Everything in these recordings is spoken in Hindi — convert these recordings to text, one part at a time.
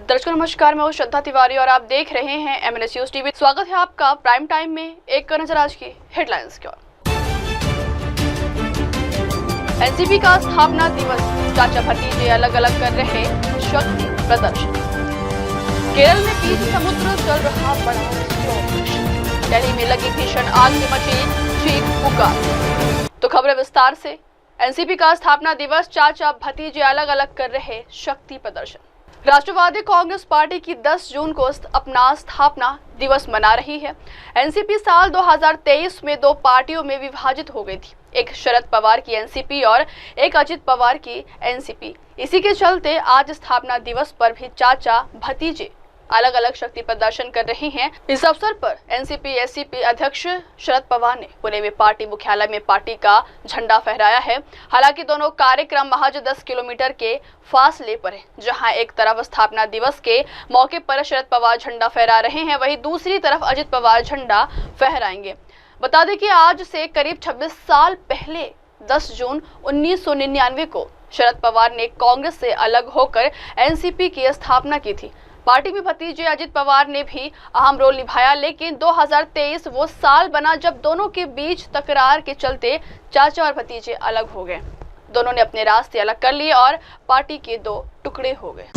दर्शकों नमस्कार, मैं हूं श्रद्धा तिवारी और आप देख रहे हैं एमएनएस न्यूज टीवी। स्वागत है आपका प्राइम टाइम में। एक नजर आज की हेडलाइंस की ओर। एनसीपी का स्थापना दिवस, चाचा भतीजे अलग अलग कर रहे शक्ति प्रदर्शन। केरल में बीच समुद्र चल रहा बड़ा ऑपरेशन। दिल्ली में लगी भीषण आग से मची चीख पुकार। तो खबर विस्तार से। एनसीपी का स्थापना दिवस, चाचा भतीजे अलग अलग कर रहे शक्ति प्रदर्शन। राष्ट्रवादी कांग्रेस पार्टी की 10 जून को अपना स्थापना दिवस मना रही है। एनसीपी साल 2023 में दो पार्टियों में विभाजित हो गई थी, एक शरद पवार की एनसीपी और एक अजित पवार की एनसीपी। इसी के चलते आज स्थापना दिवस पर भी चाचा भतीजे अलग अलग शक्ति प्रदर्शन कर रहे हैं। इस अवसर पर एनसीपी एससीपी अध्यक्ष शरद पवार ने पुणे में पार्टी मुख्यालय में पार्टी का झंडा फहराया है। हालांकि दोनों कार्यक्रम महज 10 किलोमीटर के फासले पर है। जहां एक तरफ स्थापना दिवस के मौके पर शरद पवार झंडा फहरा रहे हैं, वहीं दूसरी तरफ अजित पवार झंडा फहराएंगे। बता दें कि आज से करीब 26 साल पहले 10 जून 1999 को शरद पवार ने कांग्रेस से अलग होकर एनसीपी की स्थापना की थी। पार्टी में भतीजे अजित पवार ने भी अहम रोल निभाया, लेकिन 2023 वो साल बना जब दोनों के बीच तकरार के चलते चाचा और भतीजे अलग हो गए। दोनों ने अपने रास्ते अलग कर लिए और पार्टी के दो टुकड़े हो गए।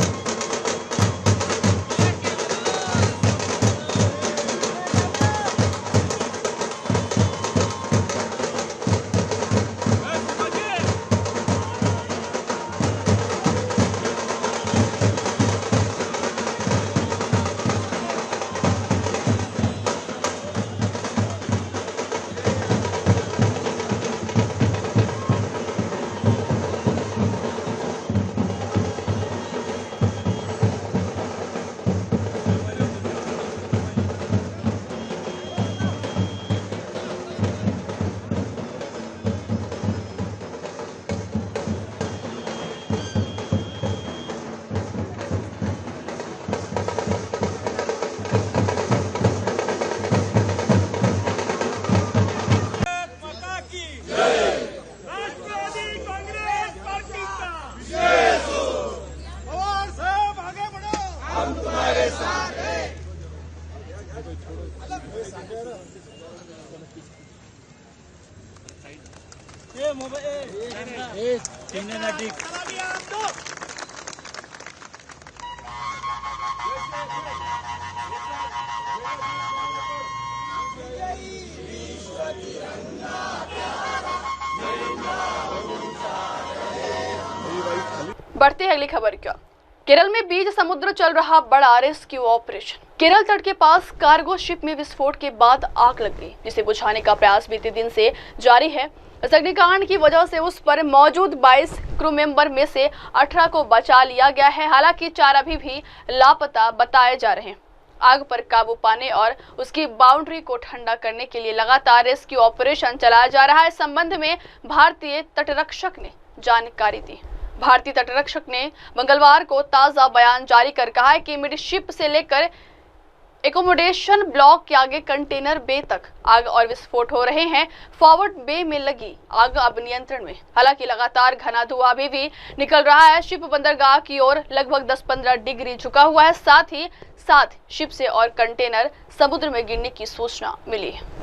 बढ़ते हैं अगली खबर की ओर। केरल में बीच समुद्र चल रहा बड़ा रेस्क्यू ऑपरेशन। केरल तट के पास कार्गो शिप में विस्फोट के बाद आग लग गई, जिसे बुझाने का प्रयास बीते दिन से जारी है। इस अग्निकांड की वजह से उस पर मौजूद 22 क्रू मेंबर में से 18 को बचा लिया गया है। हालांकि 4 अभी भी लापता बताए जा रहे हैं। आग पर काबू पाने और उसकी बाउंड्री को ठंडा करने के लिए लगातार रेस्क्यू ऑपरेशन चलाया जा रहा है। इस संबंध में भारतीय तटरक्षक ने जानकारी दी। भारतीय तटरक्षक ने मंगलवार को ताजा बयान जारी कर कहा है कि मिडशिप से लेकर एकोमोडेशन ब्लॉक के आगे कंटेनर बे तक आग और विस्फोट हो रहे हैं। फॉरवर्ड बे में लगी आग अब नियंत्रण में। हालांकि लगातार घना धुआं अभी भी निकल रहा है। शिप बंदरगाह की ओर लगभग 10-15 डिग्री झुका हुआ है। साथ ही साथ शिप से और कंटेनर समुद्र में गिरने की सूचना मिली है।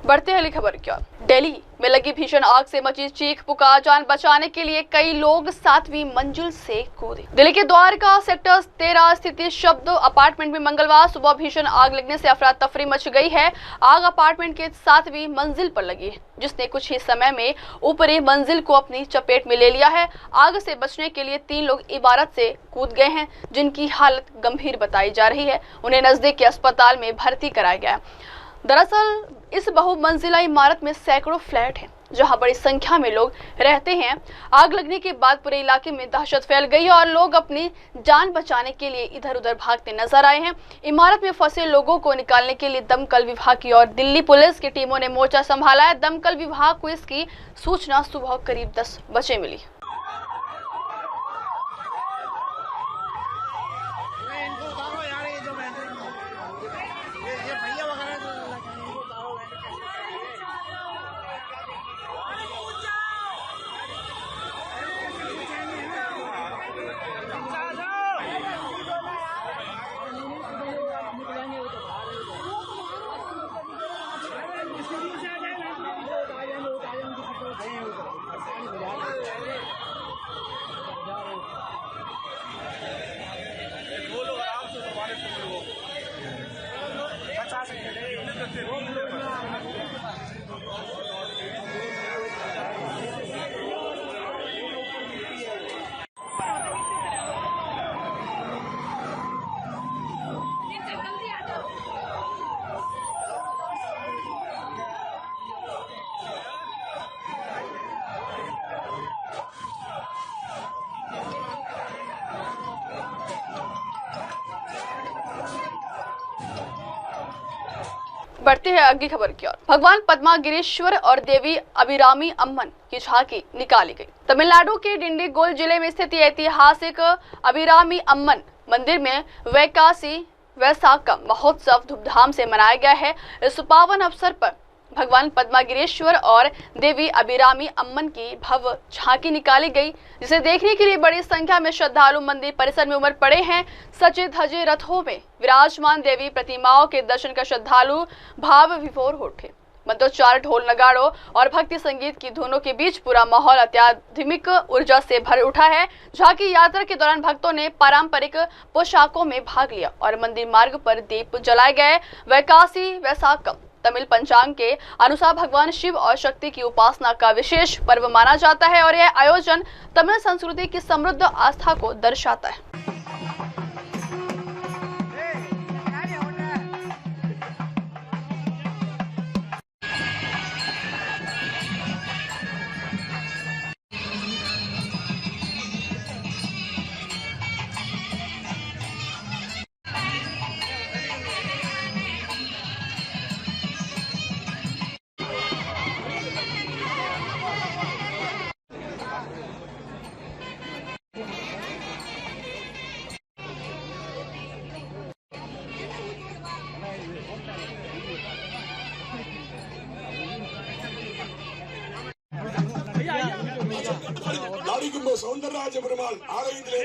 बढ़ते हैं अगली खबर की ओर। दिल्ली में लगी भीषण आग से मची चीख पुकार। जान बचाने के लिए कई लोग 7वीं मंजिल से कूदे। दिल्ली के द्वारका सेक्टर 13 स्थित शब्द अपार्टमेंट में मंगलवार सुबह भीषण आग लगने से अफरा तफरी मच गई है। आग अपार्टमेंट के 7वीं मंजिल पर लगी है, जिसने कुछ ही समय में ऊपरी मंजिल को अपनी चपेट में ले लिया है। आग से बचने के लिए 3 लोग इमारत से कूद गए हैं, जिनकी हालत गंभीर बताई जा रही है। उन्हें नजदीक के अस्पताल में भर्ती कराया गया है। दरअसल इस बहुमंजिला इमारत में सैकड़ों फ्लैट हैं, जहां बड़ी संख्या में लोग रहते हैं। आग लगने के बाद पूरे इलाके में दहशत फैल गई है और लोग अपनी जान बचाने के लिए इधर उधर भागते नजर आए हैं। इमारत में फंसे लोगों को निकालने के लिए दमकल विभाग की और दिल्ली पुलिस की टीमों ने मोर्चा संभाला है। दमकल विभाग को इसकी सूचना सुबह करीब 10 बजे मिली। बढ़ते हैं अगली खबर की ओर। भगवान पद्मागिरीश्वर और देवी अभिरामी अम्मन की झांकी निकाली गई। तमिलनाडु के डिंडीगुल जिले में स्थित ऐतिहासिक अभिरामी अम्मन मंदिर में वैकासी वैसाखम महोत्सव धूमधाम से मनाया गया है। इस पावन अवसर पर भगवान पद्मागिरीश्वर और देवी अभिरामी अम्मन की भव्य झांकी निकाली गई, जिसे देखने के लिए बड़ी संख्या में श्रद्धालु मंदिर परिसर में उमड़ पड़े हैं। सजे धजे रथों में विराजमान देवी प्रतिमाओं के दर्शन कर श्रद्धालु भाव विभोर हो उठे। मंत्रोच्चार, ढोल नगाड़ों और भक्ति संगीत की धुनों के बीच पूरा माहौल आध्यात्मिक ऊर्जा से भर उठा है। झांकी यात्रा के दौरान भक्तों ने पारंपरिक पोशाकों में भाग लिया और मंदिर मार्ग पर दीप जलाए गए। वैकासी वैसाखम तमिल पंचांग के अनुसार भगवान शिव और शक्ति की उपासना का विशेष पर्व माना जाता है और यह आयोजन तमिल संस्कृति की समृद्ध आस्था को दर्शाता है। सौंदरराज பெருமாள் ஆலயத்திலே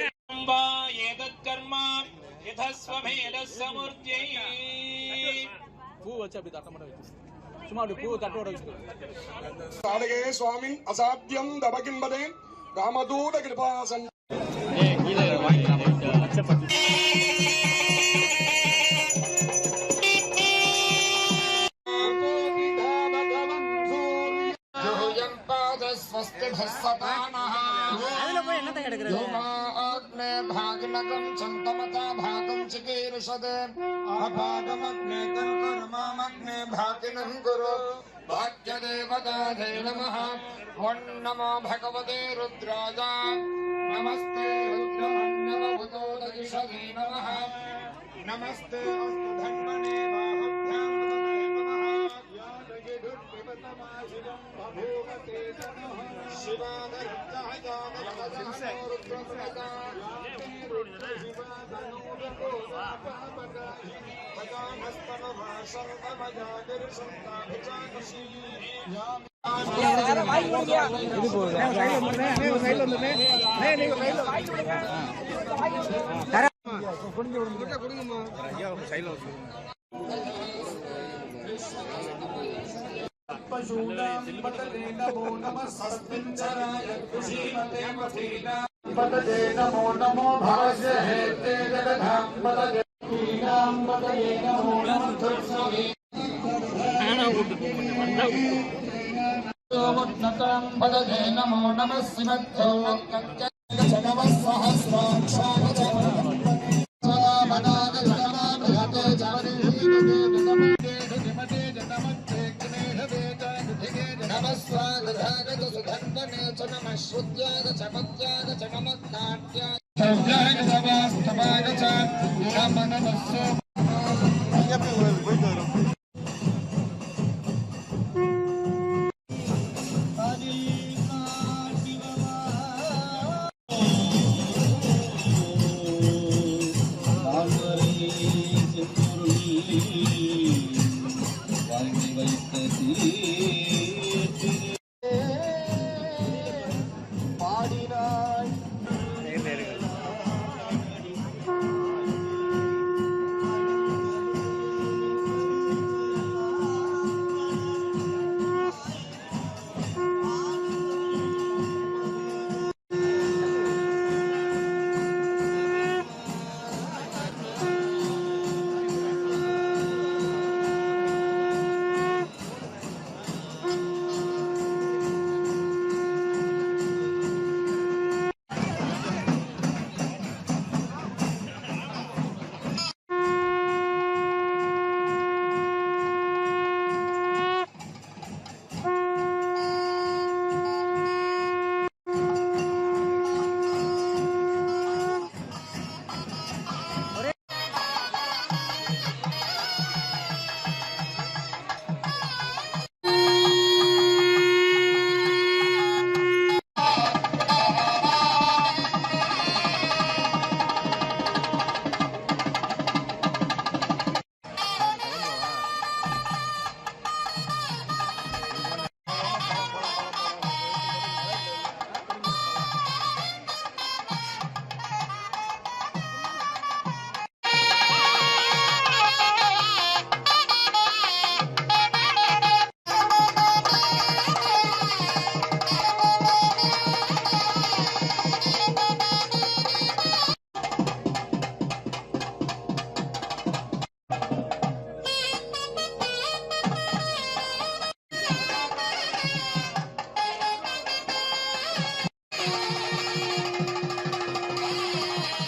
பூ வச்சு அப்படி தட்ட மட்டும் வச்சு சும்மா அப்படி பூ தட்டோட வச்சு ஆலயே சுவாமி அசாத்தியம் தபகின்பதே காமதூத கிருபாசன் भागनगम चंतमता भागम चिकीर्षद आभागमग्ने कर्ममग्ने भागिनं गुरु भाग्यदेवताधे नमः वं नमो भगवते रुद्राय नमस्ते रुद्रमन्यवभूतो दगिषदे नमः नमस्ते अस्तु धन्वने बाहुभ्यां नमः यादगिरुद्धिवतमा शिवं बभूवते नमः शिवादरुद्धाय रुद्रप्रदा पतये नमो नमो भास्य हेते जगधाम पतये नाम पतये नमो नमो धर्षवे उन्नतं पतये नमो नमः सिमद्धो नमः सहस्राक्षाय नमः स्वागताय सुधन्वने च नमः श्रुत्याय च पत्याय च नमस्नाट्याय सौजाय सवास्तवाय च नमनमस्सो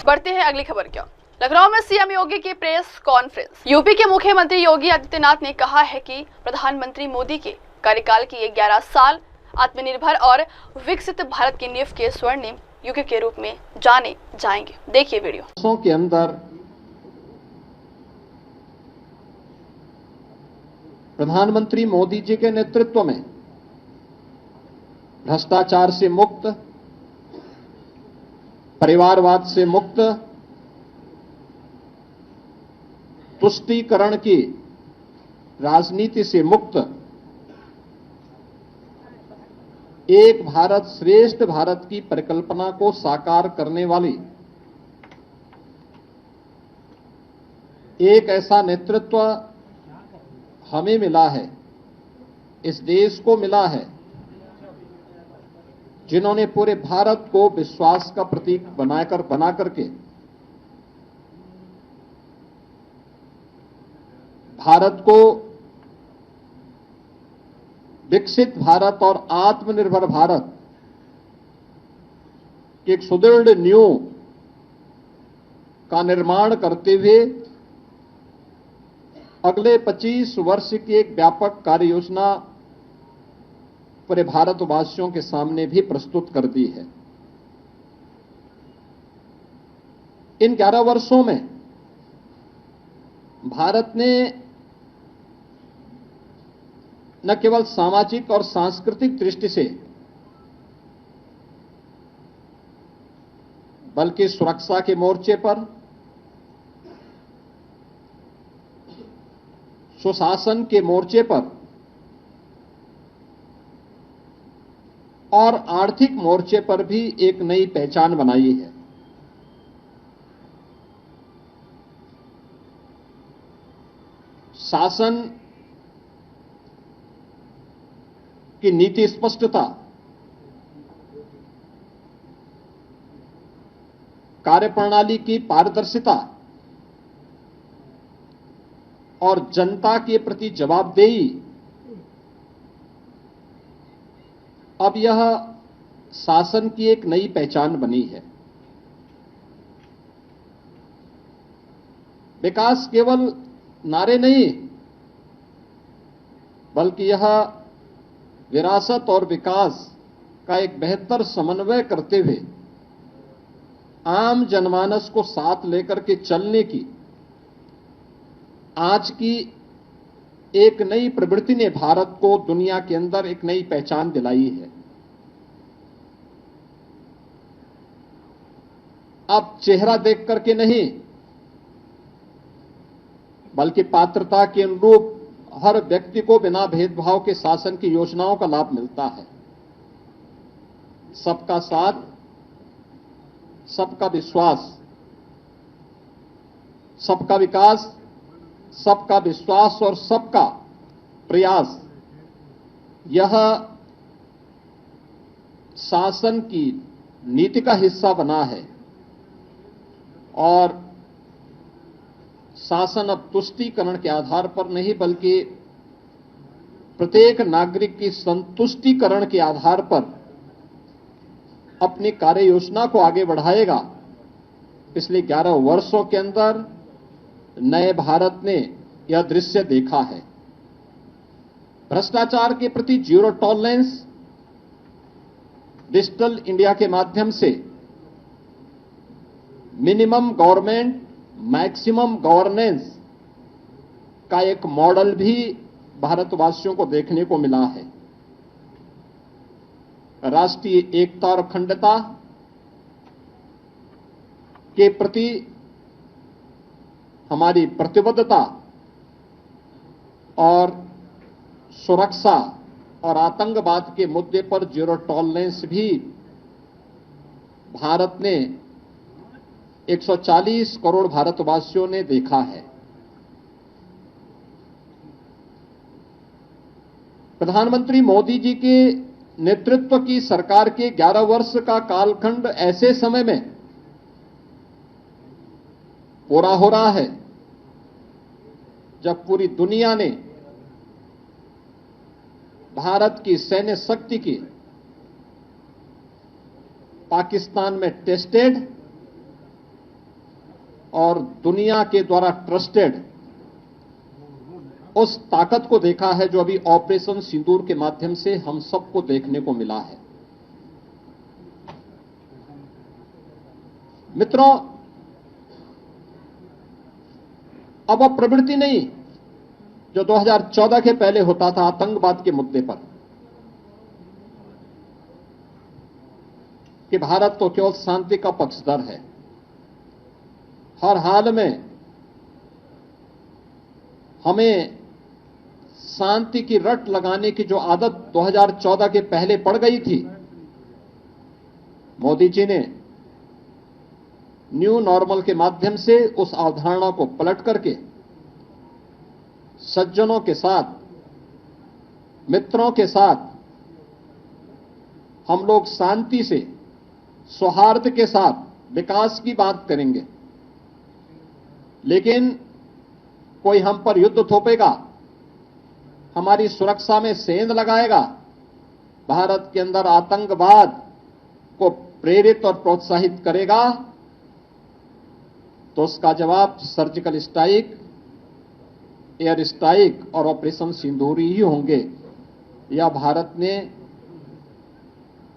बढ़ते हैं अगली खबर की ओर। लखनऊ में सीएम योगी की प्रेस कॉन्फ्रेंस। यूपी के मुख्यमंत्री योगी आदित्यनाथ ने कहा है कि प्रधानमंत्री मोदी के कार्यकाल की 11 साल आत्मनिर्भर और विकसित भारत की नींव के स्वर्णिम युग के रूप में जाने जाएंगे। देखिए वीडियो। के अंदर प्रधानमंत्री मोदी जी के नेतृत्व में भ्रष्टाचार से मुक्त, परिवारवाद से मुक्त, तुष्टीकरण की राजनीति से मुक्त एक भारत श्रेष्ठ भारत की परिकल्पना को साकार करने वाली एक ऐसा नेतृत्व हमें मिला है, इस देश को मिला है, जिन्होंने पूरे भारत को विश्वास का प्रतीक बना करके भारत को विकसित भारत और आत्मनिर्भर भारत की एक सुदृढ़ नींव का निर्माण करते हुए अगले 25 वर्ष की एक व्यापक कार्य योजना पूरे भारतवासियों के सामने भी प्रस्तुत कर दी है। इन 11 वर्षों में भारत ने न केवल सामाजिक और सांस्कृतिक दृष्टि से बल्कि सुरक्षा के मोर्चे पर, सुशासन के मोर्चे पर और आर्थिक मोर्चे पर भी एक नई पहचान बनाई है। शासन की नीति स्पष्टता, कार्यप्रणाली की पारदर्शिता और जनता के प्रति जवाबदेही, अब यह शासन की एक नई पहचान बनी है। विकास केवल नारे नहीं, बल्कि यह विरासत और विकास का एक बेहतर समन्वय करते हुए आम जनमानस को साथ लेकर के चलने की आज की एक नई प्रवृत्ति ने भारत को दुनिया के अंदर एक नई पहचान दिलाई है। अब चेहरा देख करके नहीं, बल्कि पात्रता के अनुरूप हर व्यक्ति को बिना भेदभाव के शासन की योजनाओं का लाभ मिलता है। सबका साथ, सबका विश्वास, सबका विकास, सबका विश्वास और सबका प्रयास, यह शासन की नीति का हिस्सा बना है। और शासन अब तुष्टीकरण के आधार पर नहीं, बल्कि प्रत्येक नागरिक की संतुष्टिकरण के आधार पर अपनी कार्य योजना को आगे बढ़ाएगा। पिछले 11 वर्षों के अंदर नए भारत ने यह दृश्य देखा है। भ्रष्टाचार के प्रति जीरो टॉलरेंस, डिजिटल इंडिया के माध्यम से मिनिमम गवर्नमेंट मैक्सिमम गवर्नेंस का एक मॉडल भी भारतवासियों को देखने को मिला है। राष्ट्रीय एकता और अखंडता के प्रति हमारी प्रतिबद्धता और सुरक्षा और आतंकवाद के मुद्दे पर जीरो टॉलरेंस भी भारत ने 140 करोड़ भारतवासियों ने देखा है। प्रधानमंत्री मोदी जी के नेतृत्व की सरकार के 11 वर्ष का कालखंड ऐसे समय में पूरा हो रहा है जब पूरी दुनिया ने भारत की सैन्य शक्ति की पाकिस्तान में टेस्टेड और दुनिया के द्वारा ट्रस्टेड उस ताकत को देखा है जो अभी ऑपरेशन सिंदूर के माध्यम से हम सबको देखने को मिला है। मित्रों, अब वह प्रवृत्ति नहीं जो 2014 के पहले होता था आतंकवाद के मुद्दे पर, कि भारत तो केवल शांति का पक्षधर है, हर हाल में हमें शांति की रट लगाने की जो आदत 2014 के पहले पड़ गई थी, मोदी जी ने न्यू नॉर्मल के माध्यम से उस अवधारणा को पलट करके सज्जनों के साथ, मित्रों के साथ हम लोग शांति से, सौहार्द के साथ विकास की बात करेंगे। लेकिन कोई हम पर युद्ध थोपेगा, हमारी सुरक्षा में सेंध लगाएगा, भारत के अंदर आतंकवाद को प्रेरित और प्रोत्साहित करेगा, तो उसका जवाब सर्जिकल स्ट्राइक, एयर स्ट्राइक और ऑपरेशन सिंदूर ही होंगे। या भारत ने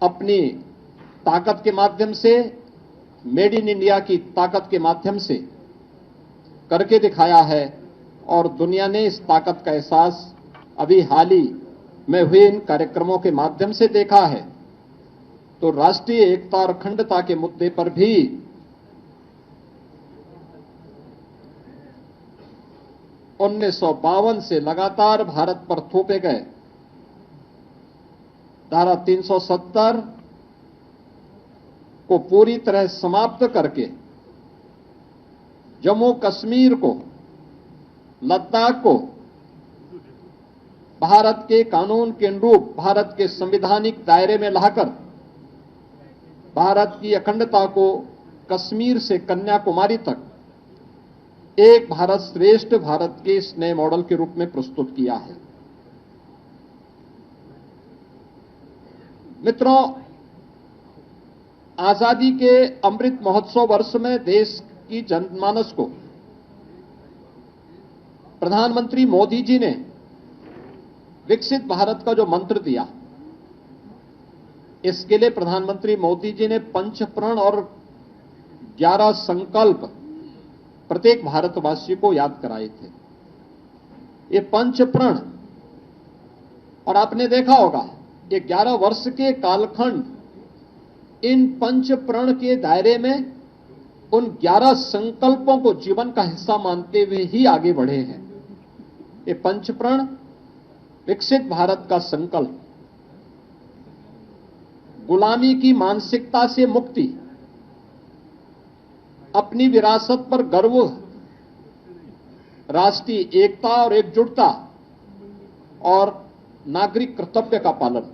अपनी ताकत के माध्यम से, मेड इन इंडिया की ताकत के माध्यम से करके दिखाया है और दुनिया ने इस ताकत का एहसास अभी हाल ही में हुए इन कार्यक्रमों के माध्यम से देखा है। तो राष्ट्रीय एकता और अखंडता के मुद्दे पर भी 1952 से लगातार भारत पर थोपे गए धारा 370 को पूरी तरह समाप्त करके जम्मू कश्मीर को, लद्दाख को भारत के कानून के अनुरूप, भारत के संवैधानिक दायरे में लाकर भारत की अखंडता को कश्मीर से कन्याकुमारी तक एक भारत श्रेष्ठ भारत के इस नए मॉडल के रूप में प्रस्तुत किया है। मित्रों, आजादी के अमृत महोत्सव वर्ष में देश की जनमानस को प्रधानमंत्री मोदी जी ने विकसित भारत का जो मंत्र दिया, इसके लिए प्रधानमंत्री मोदी जी ने 5 प्रण और 11 संकल्प प्रत्येक भारतवासी को याद कराए थे। ये 5 प्रण, और आपने देखा होगा ये 11 वर्ष के कालखंड इन 5 प्रण के दायरे में उन 11 संकल्पों को जीवन का हिस्सा मानते हुए ही आगे बढ़े हैं। ये 5 प्रण: विकसित भारत का संकल्प, गुलामी की मानसिकता से मुक्ति, अपनी विरासत पर गर्व, राष्ट्रीय एकता और एकजुटता और नागरिक कर्तव्य का पालन।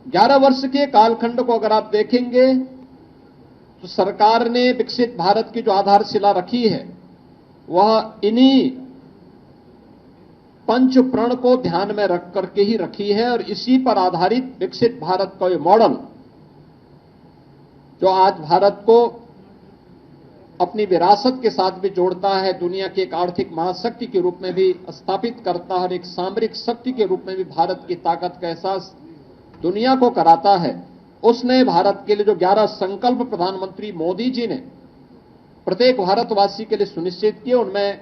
11 वर्ष के कालखंड को अगर आप देखेंगे तो सरकार ने विकसित भारत की जो आधारशिला रखी है वह इन्हीं 5 प्रण को ध्यान में रख करके ही रखी है, और इसी पर आधारित विकसित भारत का ये मॉडल जो आज भारत को अपनी विरासत के साथ भी जोड़ता है, दुनिया की एक आर्थिक महाशक्ति के रूप में भी स्थापित करता है और एक सामरिक शक्ति के रूप में भी भारत की ताकत का एहसास दुनिया को कराता है, उसने भारत के लिए जो 11 संकल्प प्रधानमंत्री मोदी जी ने प्रत्येक भारतवासी के लिए सुनिश्चित किए, उनमें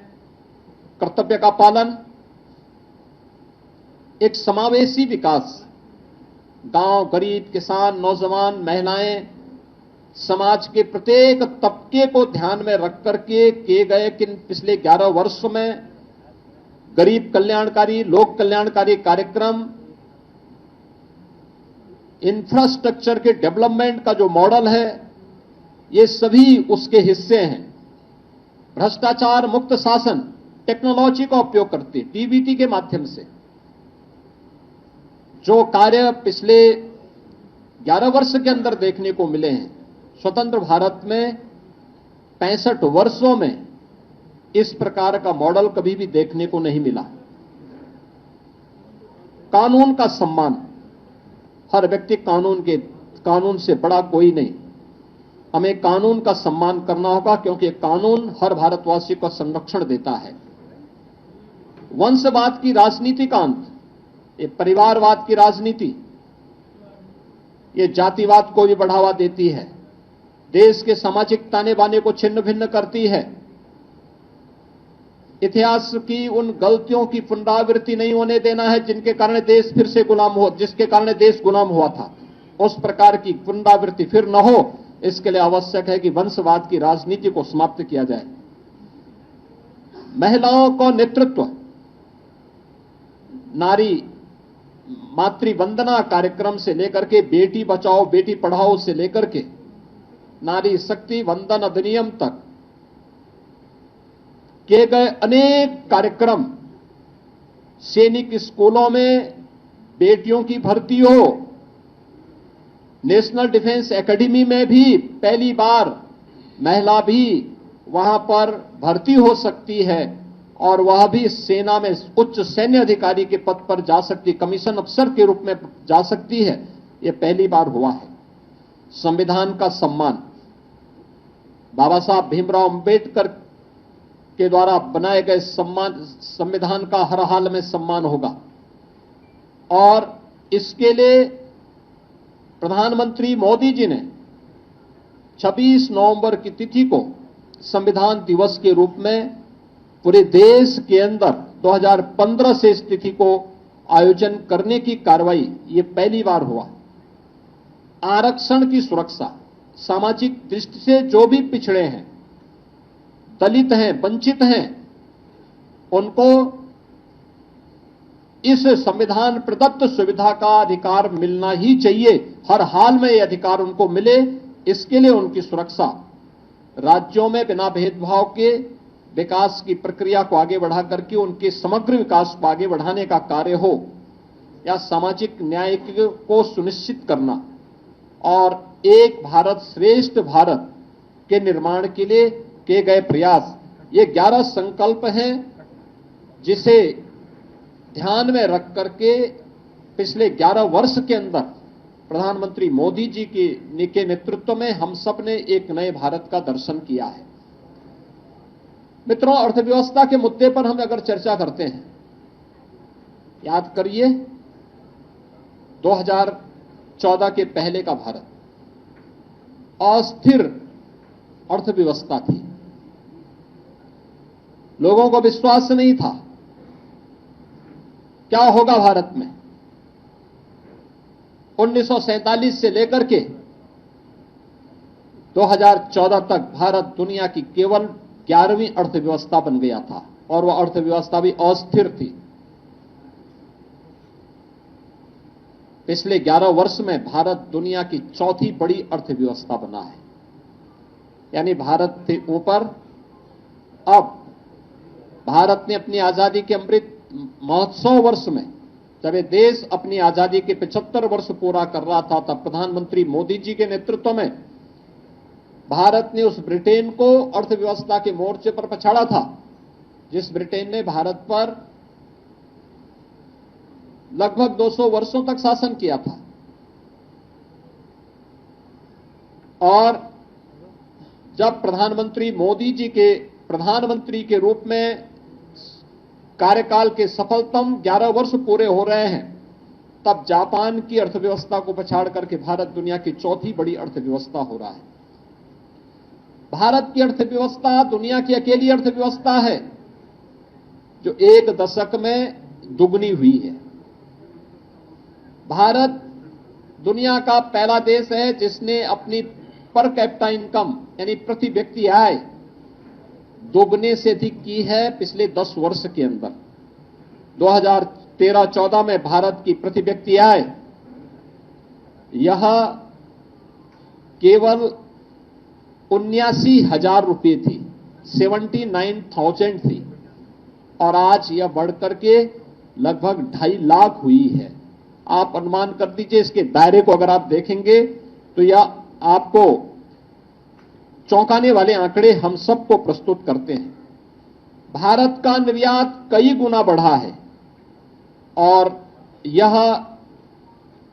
कर्तव्य का पालन, एक समावेशी विकास, गांव, गरीब, किसान, नौजवान, महिलाएं, समाज के प्रत्येक तबके को ध्यान में रख करके किए गए कि पिछले 11 वर्षों में गरीब कल्याणकारी, लोक कल्याणकारी कार्यक्रम, इंफ्रास्ट्रक्चर के डेवलपमेंट का जो मॉडल है, ये सभी उसके हिस्से हैं। भ्रष्टाचार मुक्त शासन, टेक्नोलॉजी का उपयोग करते डीबीटी के माध्यम से जो कार्य पिछले 11 वर्ष के अंदर देखने को मिले हैं, स्वतंत्र भारत में 65 वर्षों में इस प्रकार का मॉडल कभी भी देखने को नहीं मिला। कानून का सम्मान, हर व्यक्ति कानून से बड़ा कोई नहीं, हमें कानून का सम्मान करना होगा क्योंकि कानून हर भारतवासी को संरक्षण देता है। वंशवाद की राजनीति का अंत, ये परिवारवाद की राजनीति, ये जातिवाद को भी बढ़ावा देती है, देश के सामाजिक ताने बाने को छिन्न भिन्न करती है, इतिहास की उन गलतियों की पुनरावृत्ति नहीं होने देना है जिनके कारण देश फिर से जिसके कारण देश गुलाम हुआ था, उस प्रकार की पुनरावृत्ति फिर न हो, इसके लिए आवश्यक है कि वंशवाद की राजनीति को समाप्त किया जाए। महिलाओं को नेतृत्व, नारी मातृ वंदना कार्यक्रम से लेकर के बेटी बचाओ बेटी पढ़ाओ से लेकर के नारी शक्ति वंदन अधिनियम तक किए गए अनेक कार्यक्रम, सैनिक स्कूलों में बेटियों की भर्ती हो, नेशनल डिफेंस एकेडमी में भी पहली बार महिला भी वहां पर भर्ती हो सकती है और वह भी सेना में उच्च सैन्य अधिकारी के पद पर जा सकती, कमीशन अफसर के रूप में जा सकती है, यह पहली बार हुआ है। संविधान का सम्मान, बाबा साहब भीमराव अंबेडकर के द्वारा बनाए गए संविधान का हर हाल में सम्मान होगा, और इसके लिए प्रधानमंत्री मोदी जी ने 26 नवंबर की तिथि को संविधान दिवस के रूप में पूरे देश के अंदर 2015 से इस तिथि को आयोजन करने की कार्रवाई ये पहली बार हुआ। आरक्षण की सुरक्षा, सामाजिक दृष्टि से जो भी पिछड़े हैं, दलित हैं, वंचित हैं, उनको इस संविधान प्रदत्त सुविधा का अधिकार मिलना ही चाहिए, हर हाल में यह अधिकार उनको मिले। इसके लिए उनकी सुरक्षा, राज्यों में बिना भेदभाव के विकास की प्रक्रिया को आगे बढ़ा करके उनके समग्र विकास को आगे बढ़ाने का कार्य हो, या सामाजिक न्याय को सुनिश्चित करना और एक भारत श्रेष्ठ भारत के निर्माण के लिए किए गए प्रयास, ये 11 संकल्प हैं जिसे ध्यान में रख करके पिछले 11 वर्ष के अंदर प्रधानमंत्री मोदी जी के नेतृत्व में हम सब ने एक नए भारत का दर्शन किया है। मित्रों, अर्थव्यवस्था के मुद्दे पर हम अगर चर्चा करते हैं, याद करिए 2014 के पहले का भारत अस्थिर अर्थव्यवस्था थी। लोगों को विश्वास नहीं था क्या होगा भारत में। 1947 से लेकर के 2014 तक भारत दुनिया की केवल 11वीं अर्थव्यवस्था बन गया था और वह अर्थव्यवस्था भी अस्थिर थी। पिछले 11 वर्ष में भारत दुनिया की चौथी बड़ी अर्थव्यवस्था बना है, यानी भारत से ऊपर। अब भारत ने अपनी आजादी के अमृत महोत्सव वर्ष में, जब ये देश अपनी आजादी के 75 वर्ष पूरा कर रहा था, तब प्रधानमंत्री मोदी जी के नेतृत्व में भारत ने उस ब्रिटेन को अर्थव्यवस्था के मोर्चे पर पछाड़ा था, जिस ब्रिटेन ने भारत पर लगभग 200 वर्षों तक शासन किया था। और जब प्रधानमंत्री मोदी जी के प्रधानमंत्री के रूप में कार्यकाल के सफलतम 11 वर्ष पूरे हो रहे हैं, तब जापान की अर्थव्यवस्था को पछाड़ करके भारत दुनिया की चौथी बड़ी अर्थव्यवस्था हो रहा है। भारत की अर्थव्यवस्था दुनिया की अकेली अर्थव्यवस्था है जो एक दशक में दुगनी हुई है। भारत दुनिया का पहला देश है जिसने अपनी पर कैपिटा इनकम यानी प्रति व्यक्ति आय दोगुने से अधिक की है पिछले 10 वर्ष के अंदर। 2013-14 में भारत की प्रति व्यक्ति आय यह केवल 79,000 रुपये थी, 79,000 थी, और आज यह बढ़कर के लगभग 2.5 लाख हुई है। आप अनुमान कर दीजिए, इसके दायरे को अगर आप देखेंगे तो यह आपको चौंकाने वाले आंकड़े हम सबको प्रस्तुत करते हैं। भारत का निर्यात कई गुना बढ़ा है और यह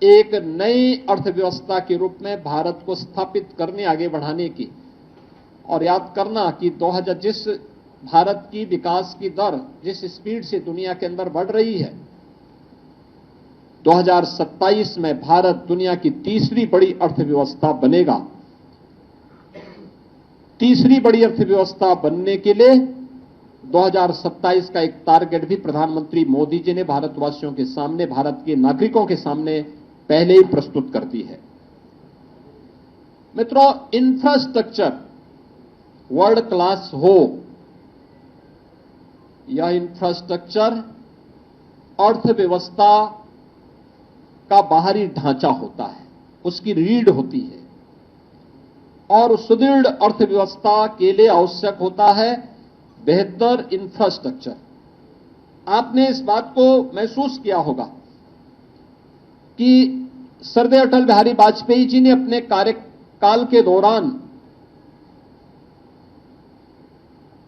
एक नई अर्थव्यवस्था के रूप में भारत को स्थापित करने, आगे बढ़ाने की। और याद करना कि 2000 जिस भारत की विकास की दर जिस स्पीड से दुनिया के अंदर बढ़ रही है, 2027 में भारत दुनिया की तीसरी बड़ी अर्थव्यवस्था बनेगा। तीसरी बड़ी अर्थव्यवस्था बनने के लिए 2027 का एक टारगेट भी प्रधानमंत्री मोदी जी ने भारतवासियों के सामने, भारत के नागरिकों के सामने पहले ही प्रस्तुत कर दी है। मित्रों, इंफ्रास्ट्रक्चर वर्ल्ड क्लास हो, यह इंफ्रास्ट्रक्चर अर्थव्यवस्था का बाहरी ढांचा होता है, उसकी रीढ़ होती है, और सुदृढ़ अर्थव्यवस्था के लिए आवश्यक होता है बेहतर इंफ्रास्ट्रक्चर। आपने इस बात को महसूस किया होगा कि सरदार अटल बिहारी वाजपेयी जी ने अपने कार्यकाल के दौरान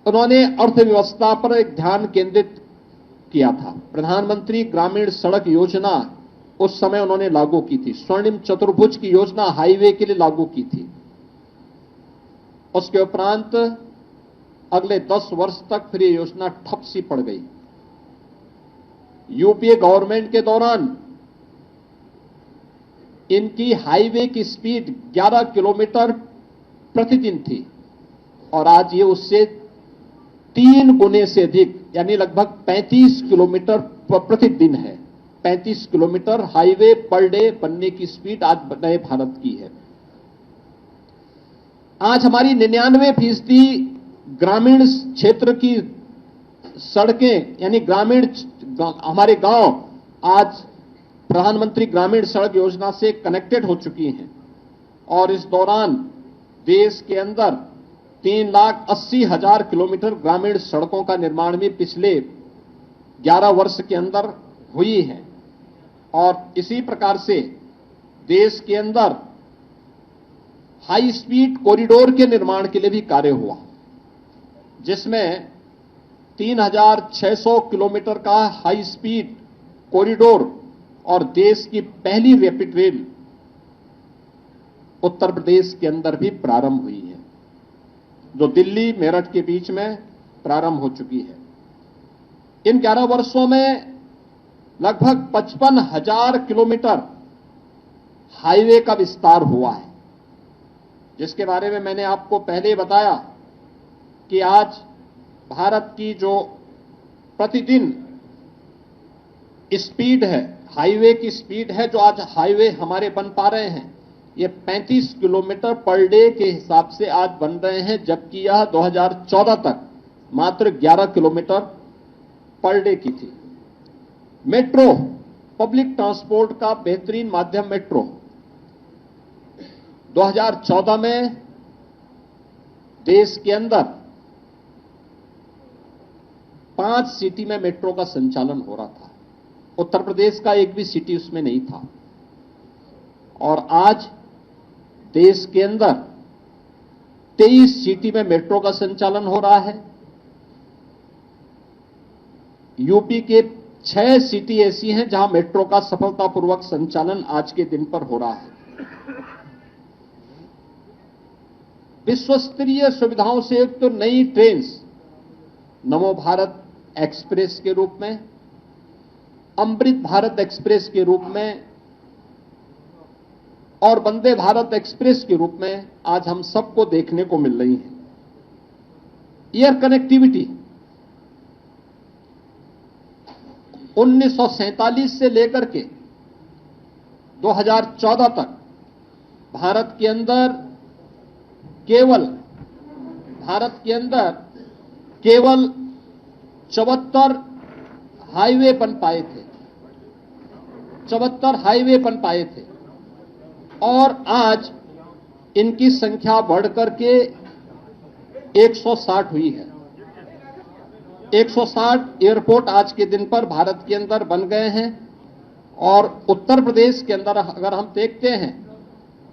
उन्होंने अर्थव्यवस्था पर एक ध्यान केंद्रित किया था। प्रधानमंत्री ग्रामीण सड़क योजना उस समय उन्होंने लागू की थी। स्वर्णिम चतुर्भुज की योजना हाईवे के लिए लागू की थी। उसके उपरांत अगले 10 वर्ष तक फिर ये योजना ठप सी पड़ गई। यूपीए गवर्नमेंट के दौरान इनकी हाईवे की स्पीड 11 किलोमीटर प्रतिदिन थी और आज ये उससे 3 गुने से अधिक यानी लगभग 35 किलोमीटर प्रतिदिन है। 35 किलोमीटर हाईवे पर डे बनने की स्पीड आज नए भारत की है। आज हमारी 99% ग्रामीण क्षेत्र की सड़कें यानी ग्रामीण हमारे गांव आज प्रधानमंत्री ग्रामीण सड़क योजना से कनेक्टेड हो चुकी हैं। और इस दौरान देश के अंदर 3,80,000 किलोमीटर ग्रामीण सड़कों का निर्माण भी पिछले 11 वर्ष के अंदर हुई है। और इसी प्रकार से देश के अंदर हाई स्पीड कॉरिडोर के निर्माण के लिए भी कार्य हुआ, जिसमें 3,600 किलोमीटर का हाई स्पीड कॉरिडोर और देश की पहली रैपिड रेल उत्तर प्रदेश के अंदर भी प्रारंभ हुई है, जो दिल्ली मेरठ के बीच में प्रारंभ हो चुकी है। इन 11 वर्षों में लगभग 55,000 किलोमीटर हाईवे का विस्तार हुआ है, जिसके बारे में मैंने आपको पहले बताया कि आज भारत की जो प्रतिदिन स्पीड है, हाईवे की स्पीड है, जो आज हाईवे हमारे बन पा रहे हैं, ये 35 किलोमीटर पर डे के हिसाब से आज बन रहे हैं, जबकि यह 2014 तक मात्र 11 किलोमीटर पर डे की थी। मेट्रो, पब्लिक ट्रांसपोर्ट का बेहतरीन माध्यम मेट्रो, 2014 में देश के अंदर 5 सिटी में मेट्रो का संचालन हो रहा था। उत्तर प्रदेश का एक भी सिटी उसमें नहीं था। और आज देश के अंदर 23 सिटी में मेट्रो का संचालन हो रहा है। यूपी के 6 सिटी ऐसी हैं जहां मेट्रो का सफलतापूर्वक संचालन आज के दिन पर हो रहा है। विश्वस्तरीय सुविधाओं से युक्त नई ट्रेन नमो भारत एक्सप्रेस के रूप में, अमृत भारत एक्सप्रेस के रूप में और वंदे भारत एक्सप्रेस के रूप में आज हम सबको देखने को मिल रही है। एयर कनेक्टिविटी 1947 से लेकर के 2014 तक भारत के अंदर केवल 74 हाईवे बन पाए थे, 74 हाईवे बन पाए थे और आज इनकी संख्या बढ़कर के 160 हुई है। 160 एयरपोर्ट आज के दिन पर भारत के अंदर बन गए हैं। और उत्तर प्रदेश के अंदर अगर हम देखते हैं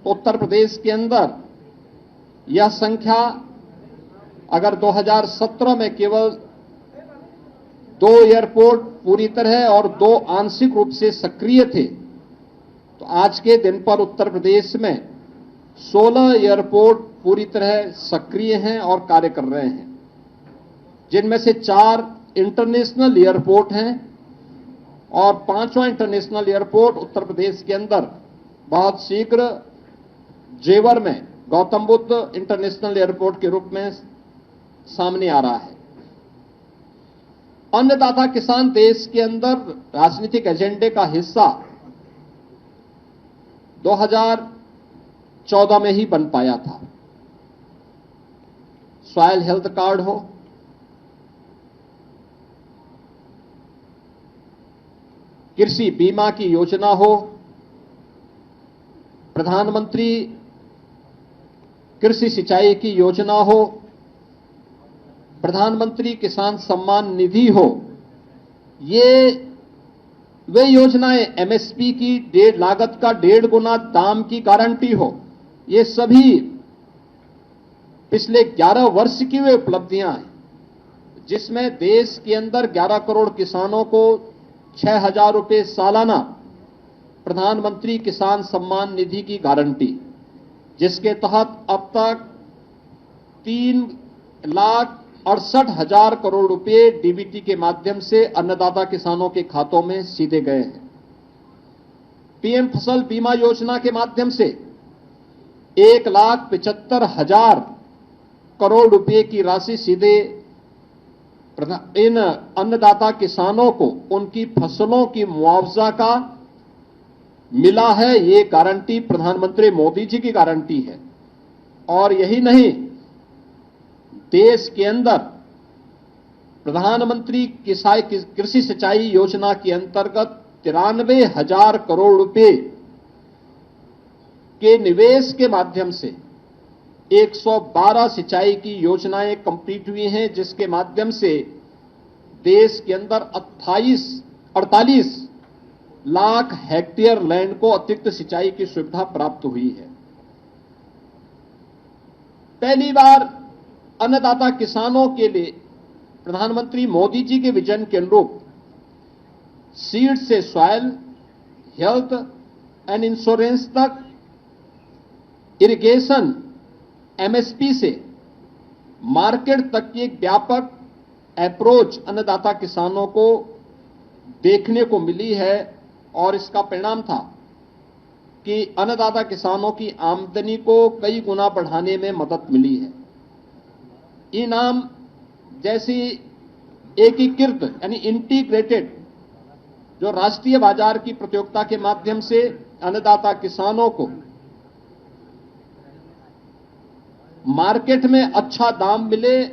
तो उत्तर प्रदेश के अंदर यह संख्या अगर 2017 में केवल 2 एयरपोर्ट पूरी तरह और 2 आंशिक रूप से सक्रिय थे, तो आज के दिन पर उत्तर प्रदेश में 16 एयरपोर्ट पूरी तरह सक्रिय हैं और कार्य कर रहे हैं, जिनमें से 4 इंटरनेशनल एयरपोर्ट हैं और 5वां इंटरनेशनल एयरपोर्ट उत्तर प्रदेश के अंदर बहुत शीघ्र जेवर में गौतम बुद्ध इंटरनेशनल एयरपोर्ट के रूप में सामने आ रहा है। अन्नदाता किसान देश के अंदर राजनीतिक एजेंडे का हिस्सा 2014 में ही बन पाया था। सॉइल हेल्थ कार्ड हो, कृषि बीमा की योजना हो, प्रधानमंत्री कृषि सिंचाई की योजना हो, प्रधानमंत्री किसान सम्मान निधि हो, ये वे योजनाएं एमएसपी की लागत का 1.5 गुना दाम की गारंटी हो, ये सभी पिछले 11 वर्ष की वे उपलब्धियां हैं, जिसमें देश के अंदर 11 करोड़ किसानों को 6,000 रुपये सालाना प्रधानमंत्री किसान सम्मान निधि की गारंटी, जिसके तहत अब तक 3,68,000 करोड़ रुपए डीबीटी के माध्यम से अन्नदाता किसानों के खातों में सीधे गए हैं। पीएम फसल बीमा योजना के माध्यम से 1,75,000 करोड़ रुपए की राशि सीधे इन अन्नदाता किसानों को उनकी फसलों की मुआवजा का मिला है। ये गारंटी प्रधानमंत्री मोदी जी की गारंटी है। और यही नहीं, देश के अंदर प्रधानमंत्री कृषि सिंचाई योजना के अंतर्गत 93,000 करोड़ रुपए के निवेश के माध्यम से 112 सिंचाई की योजनाएं कंप्लीट हुई हैं, जिसके माध्यम से देश के अंदर 48 लाख हेक्टेयर लैंड को अतिरिक्त सिंचाई की सुविधा प्राप्त हुई है। पहली बार अन्नदाता किसानों के लिए प्रधानमंत्री मोदी जी के विजन के अनुरूप सीड से सॉइल हेल्थ एंड इंश्योरेंस तक, इरिगेशन एमएसपी से मार्केट तक की एक व्यापक अप्रोच अन्नदाता किसानों को देखने को मिली है। और इसका परिणाम था कि अन्नदाता किसानों की आमदनी को कई गुना बढ़ाने में मदद मिली है। इनाम जैसी एकीकृत यानी इंटीग्रेटेड जो राष्ट्रीय बाजार की प्रतियोगिता के माध्यम से अन्नदाता किसानों को मार्केट में अच्छा दाम मिले,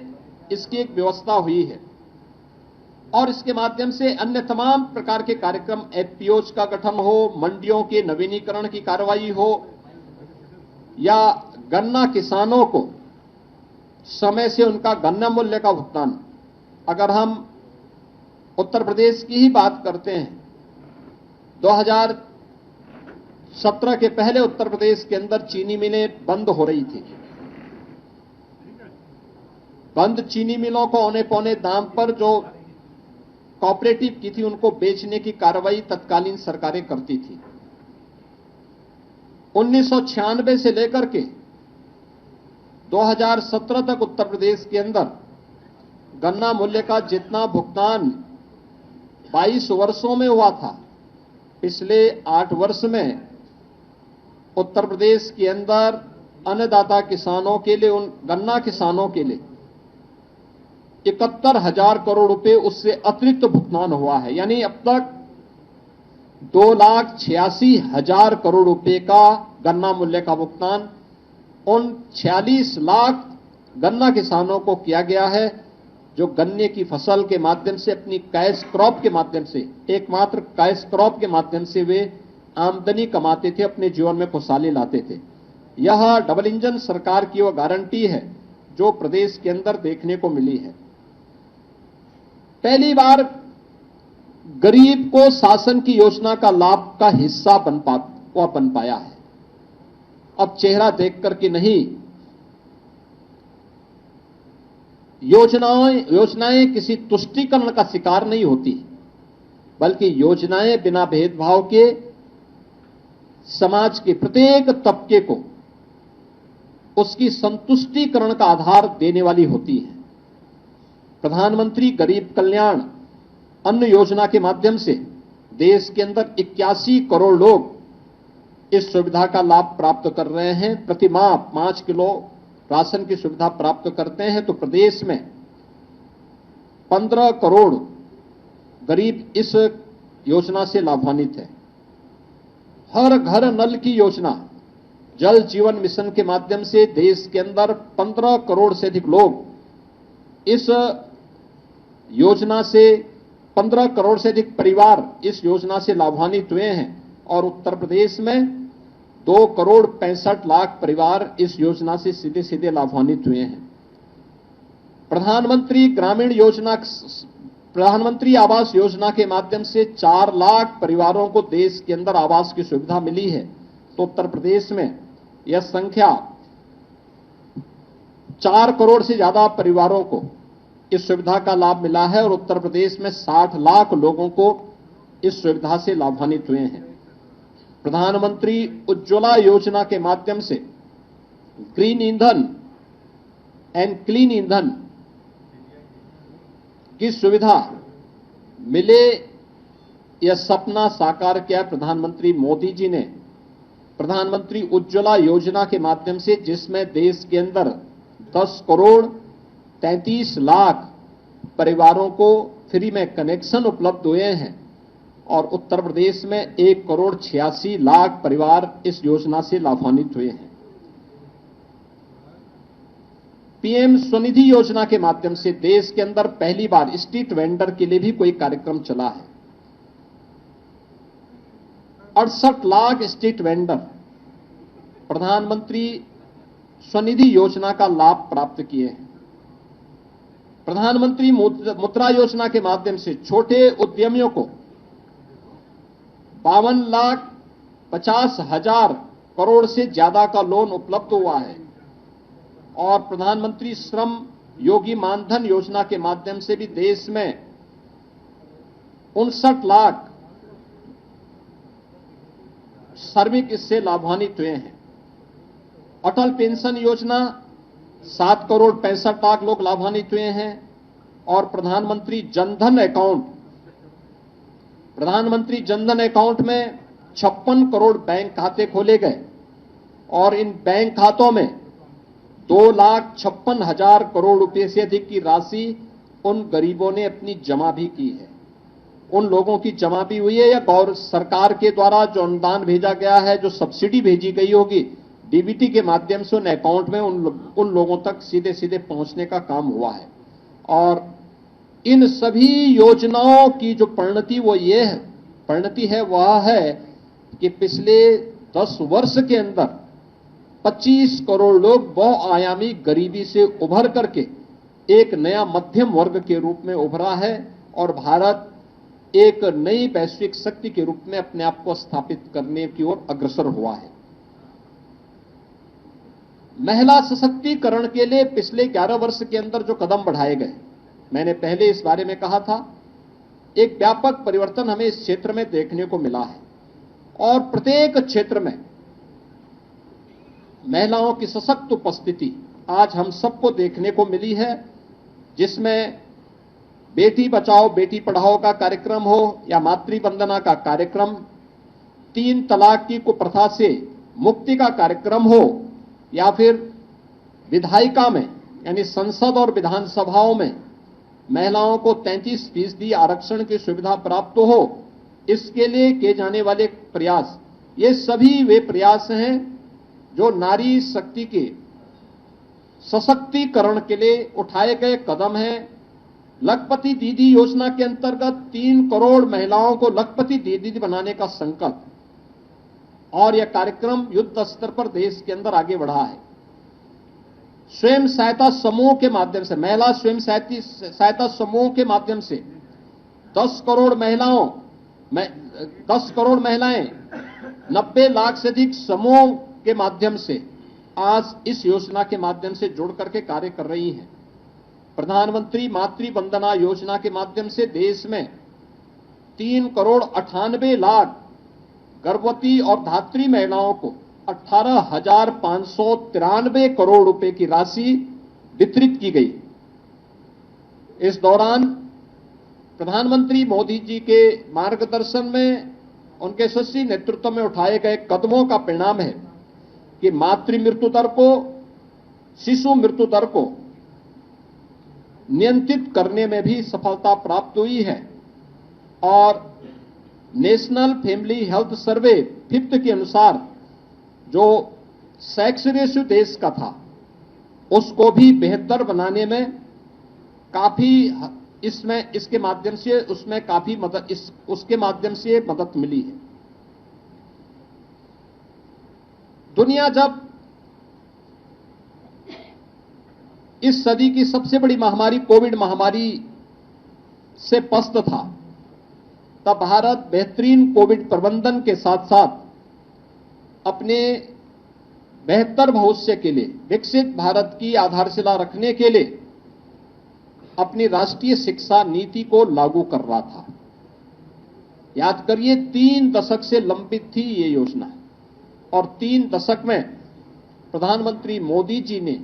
इसकी एक व्यवस्था हुई है। और इसके माध्यम से अन्य तमाम प्रकार के कार्यक्रम, एफपीओज का गठन हो, मंडियों के नवीनीकरण की कार्रवाई हो, या गन्ना किसानों को समय से उनका गन्ना मूल्य का भुगतान। अगर हम उत्तर प्रदेश की ही बात करते हैं, 2017 के पहले उत्तर प्रदेश के अंदर चीनी मिलें बंद हो रही थी। बंद चीनी मिलों को औने पौने दाम पर जो कोऑपरेटिव की थी उनको बेचने की कार्रवाई तत्कालीन सरकारें करती थी। 1996 से लेकर के 2017 तक उत्तर प्रदेश के अंदर गन्ना मूल्य का जितना भुगतान 22 वर्षों में हुआ था, पिछले 8 वर्ष में उत्तर प्रदेश के अंदर अन्नदाता किसानों के लिए, उन गन्ना किसानों के लिए 71,000 करोड़ रुपए उससे अतिरिक्त भुगतान हुआ है। यानी अब तक 2,86,000 करोड़ रुपए का गन्ना मूल्य का भुगतान उन 46 लाख गन्ना किसानों को किया गया है जो गन्ने की फसल के माध्यम से, अपनी कैश क्रॉप के माध्यम से, एकमात्र कैश क्रॉप के माध्यम से वे आमदनी कमाते थे, अपने जीवन में खुशहाली लाते थे। यह डबल इंजन सरकार की वह गारंटी है जो प्रदेश के अंदर देखने को मिली है। पहली बार गरीब को शासन की योजना का लाभ का हिस्सा बन पाया है। अब चेहरा देख करके नहीं, योजनाएं किसी तुष्टीकरण का शिकार नहीं होती, बल्कि योजनाएं बिना भेदभाव के समाज के प्रत्येक तबके को उसकी संतुष्टिकरण का आधार देने वाली होती है। प्रधानमंत्री गरीब कल्याण अन्न योजना के माध्यम से देश के अंदर 81 करोड़ लोग इस सुविधा का लाभ प्राप्त कर रहे हैं। प्रति माह 5 किलो राशन की सुविधा प्राप्त करते हैं, तो प्रदेश में 15 करोड़ गरीब इस योजना से लाभान्वित है। हर घर नल की योजना, जल जीवन मिशन के माध्यम से देश के अंदर 15 करोड़ से अधिक लोग इस योजना से, 15 करोड़ से अधिक परिवार इस योजना से लाभान्वित हुए हैं। और उत्तर प्रदेश में 2 करोड़ 65 लाख परिवार इस योजना से सीधे सीधे लाभान्वित हुए हैं। प्रधानमंत्री आवास योजना के माध्यम से 4 लाख परिवारों को देश के अंदर आवास की सुविधा मिली है। तो उत्तर प्रदेश में यह संख्या 4 करोड़ से ज्यादा परिवारों को इस सुविधा का लाभ मिला है और उत्तर प्रदेश में 60 लाख लोगों को इस सुविधा से लाभान्वित हुए हैं। प्रधानमंत्री उज्ज्वला योजना के माध्यम से ग्रीन ईंधन एंड क्लीन ईंधन की सुविधा मिले, यह सपना साकार किया प्रधानमंत्री मोदी जी ने। प्रधानमंत्री उज्ज्वला योजना के माध्यम से, जिसमें देश के अंदर 10 करोड़ 33 लाख परिवारों को फ्री में कनेक्शन उपलब्ध हुए हैं और उत्तर प्रदेश में 1 करोड़ 86 लाख परिवार इस योजना से लाभान्वित हुए हैं। पीएम स्वनिधि योजना के माध्यम से देश के अंदर पहली बार स्ट्रीट वेंडर के लिए भी कोई कार्यक्रम चला है। 68 लाख स्ट्रीट वेंडर प्रधानमंत्री स्वनिधि योजना का लाभ प्राप्त किए हैं। प्रधानमंत्री मुद्रा योजना के माध्यम से छोटे उद्यमियों को 52,50,000 करोड़ से ज्यादा का लोन उपलब्ध हुआ है और प्रधानमंत्री श्रम योगी मानधन योजना के माध्यम से भी देश में 59 लाख श्रमिक इससे लाभान्वित हुए हैं। अटल पेंशन योजना 7 करोड़ 65 लाख लोग लाभान्वित हुए हैं और प्रधानमंत्री जनधन अकाउंट में 56 करोड़ बैंक खाते खोले गए और इन बैंक खातों में 2,56,000 करोड़ रुपए से अधिक की राशि उन गरीबों ने अपनी जमा भी की है। उन लोगों की जमा भी हुई है या गौर सरकार के द्वारा जो अनुदान भेजा गया है, जो सब्सिडी भेजी गई होगी डीबीटी के माध्यम से उन अकाउंट में उन लोगों तक सीधे सीधे पहुंचने का काम हुआ है। और इन सभी योजनाओं की जो परिणति है वह है कि पिछले 10 वर्ष के अंदर 25 करोड़ लोग बहुआयामी गरीबी से उभर करके एक नया मध्यम वर्ग के रूप में उभरा है और भारत एक नई वैश्विक शक्ति के रूप में अपने आप को स्थापित करने की ओर अग्रसर हुआ है। महिला सशक्तिकरण के लिए पिछले 11 वर्ष के अंदर जो कदम बढ़ाए गए, मैंने पहले इस बारे में कहा था, एक व्यापक परिवर्तन हमें इस क्षेत्र में देखने को मिला है और प्रत्येक क्षेत्र में महिलाओं की सशक्त उपस्थिति आज हम सबको देखने को मिली है, जिसमें बेटी बचाओ बेटी पढ़ाओ का कार्यक्रम हो या मातृ वंदना का कार्यक्रम, 3 तलाक की कुप्रथा से मुक्ति का कार्यक्रम हो या फिर विधायिका में यानी संसद और विधानसभाओं में महिलाओं को 33% आरक्षण की सुविधा प्राप्त हो, इसके लिए किए जाने वाले प्रयास, ये सभी वे प्रयास हैं जो नारी शक्ति के सशक्तिकरण के लिए उठाए गए कदम हैं। लखपति दीदी योजना के अंतर्गत 3 करोड़ महिलाओं को लखपति दीदी बनाने का संकल्प और यह कार्यक्रम युद्ध स्तर पर देश के अंदर आगे बढ़ा है। स्वयं सहायता समूह के माध्यम से, महिला स्वयं सहायता समूह के माध्यम से 10 करोड़ महिलाएं 90 लाख से अधिक समूह के माध्यम से आज इस योजना के माध्यम से जुड़ करके कार्य कर रही हैं। प्रधानमंत्री मातृ वंदना योजना के माध्यम से देश में 3 करोड़ 98 लाख गर्भवती और धात्री महिलाओं को 18,593 करोड़ रुपए की राशि वितरित की गई। इस दौरान प्रधानमंत्री मोदी जी के मार्गदर्शन में, उनके यशस्वी नेतृत्व में उठाए गए कदमों का परिणाम है कि मातृ मृत्यु दर को, शिशु मृत्यु दर को नियंत्रित करने में भी सफलता प्राप्त हुई है और national family health survey 5th के अनुसार जो सेक्स रेशियो देश का था उसको भी बेहतर बनाने में काफी इसके माध्यम से उसमें काफी मदद उसके माध्यम से मदद मिली है। दुनिया जब इस सदी की सबसे बड़ी महामारी कोविड महामारी से पस्त था, तब भारत बेहतरीन कोविड प्रबंधन के साथ साथ अपने बेहतर भविष्य के लिए, विकसित भारत की आधारशिला रखने के लिए अपनी राष्ट्रीय शिक्षा नीति को लागू कर रहा था। याद करिए 3 दशक से लंबित थी ये योजना और 3 दशक में प्रधानमंत्री मोदी जी ने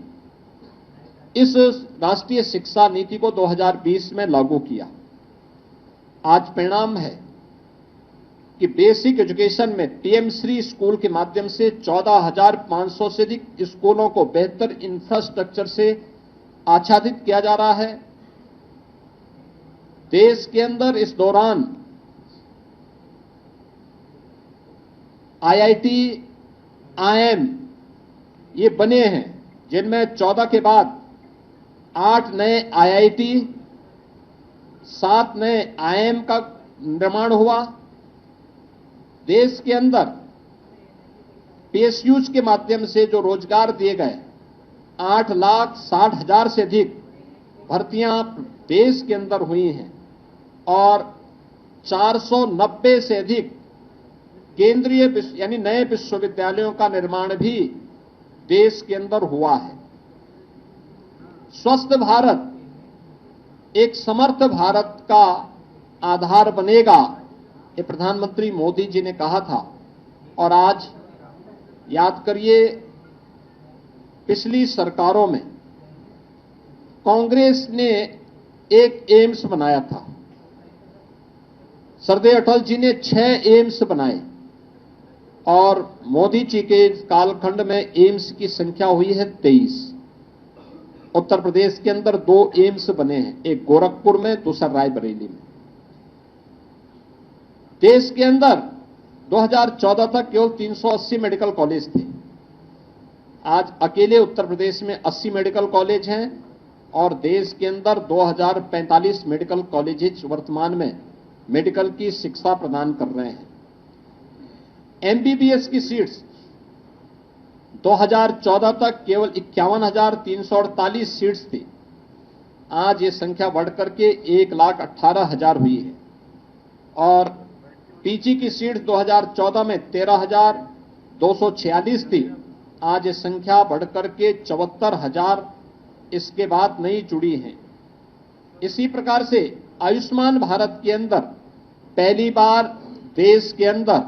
इस राष्ट्रीय शिक्षा नीति को 2020 में लागू किया। आज परिणाम है कि बेसिक एजुकेशन में पीएम श्री स्कूल के माध्यम से 14,500 से अधिक स्कूलों को बेहतर इंफ्रास्ट्रक्चर से आच्छादित किया जा रहा है। देश के अंदर इस दौरान आईआईटी, आईएम ये बने हैं, जिनमें 14 के बाद 8 नए आईआईटी, 7 नए आईएम का निर्माण हुआ। देश के अंदर पीएसयूज के माध्यम से जो रोजगार दिए गए 8,60,000 से अधिक भर्तियां देश के अंदर हुई हैं और 490 से अधिक केंद्रीय यानी नए विश्वविद्यालयों का निर्माण भी देश के अंदर हुआ है। स्वस्थ भारत एक समर्थ भारत का आधार बनेगा, ये प्रधानमंत्री मोदी जी ने कहा था। और आज याद करिए, पिछली सरकारों में कांग्रेस ने एक एम्स बनाया था, सरदेव अटल जी ने 6 एम्स बनाए और मोदी जी के कालखंड में एम्स की संख्या हुई है 23। उत्तर प्रदेश के अंदर 2 एम्स बने हैं, एक गोरखपुर में, दूसरा रायबरेली में। देश के अंदर 2014 तक केवल 380 मेडिकल कॉलेज थे। आज अकेले उत्तर प्रदेश में 80 मेडिकल कॉलेज हैं और देश के अंदर 2045 मेडिकल कॉलेजेस वर्तमान में मेडिकल की शिक्षा प्रदान कर रहे हैं। एमबीबीएस की सीट्स 2014 तक केवल 51,348 सीट्स थी। आज ये संख्या बढ़कर के 1,18,000 हुई है और पीजी की सीट 2014 में 13,246 थी। आज ये संख्या बढ़कर के 74,000 इसके बाद नई जुड़ी हैं। इसी प्रकार से आयुष्मान भारत के अंदर पहली बार देश के अंदर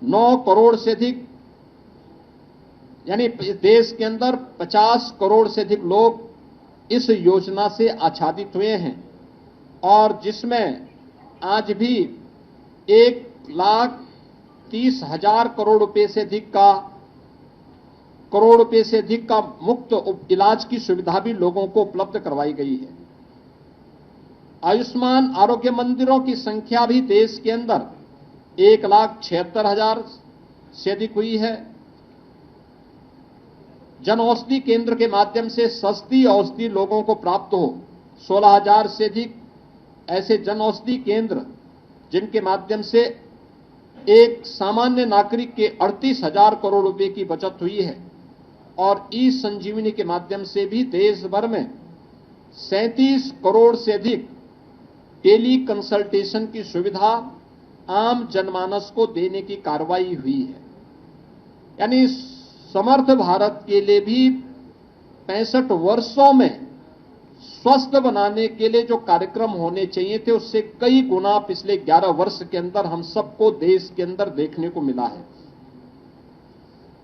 9 करोड़ से अधिक, यानी देश के अंदर 50 करोड़ से अधिक लोग इस योजना से आच्छादित हुए हैं और जिसमें आज भी 1,30,000 करोड़ रुपए से अधिक का मुफ्त इलाज की सुविधा भी लोगों को उपलब्ध करवाई गई है। आयुष्मान आरोग्य मंदिरों की संख्या भी देश के अंदर 1,76,000 से अधिक हुई है। जन औषधि केंद्र के माध्यम से सस्ती औषधि लोगों को प्राप्त हो, 16,000 से अधिक ऐसे जन औषधि केंद्र जिनके माध्यम से एक सामान्य नागरिक के 38,000 करोड़ रुपए की बचत हुई है और ई संजीवनी के माध्यम से भी देश भर में 37 करोड़ से अधिक टेली कंसल्टेशन की सुविधा आम जनमानस को देने की कार्रवाई हुई है। यानी समर्थ भारत के लिए भी 65 वर्षों में स्वस्थ बनाने के लिए जो कार्यक्रम होने चाहिए थे उससे कई गुना पिछले 11 वर्ष के अंदर हम सबको देश के अंदर देखने को मिला है।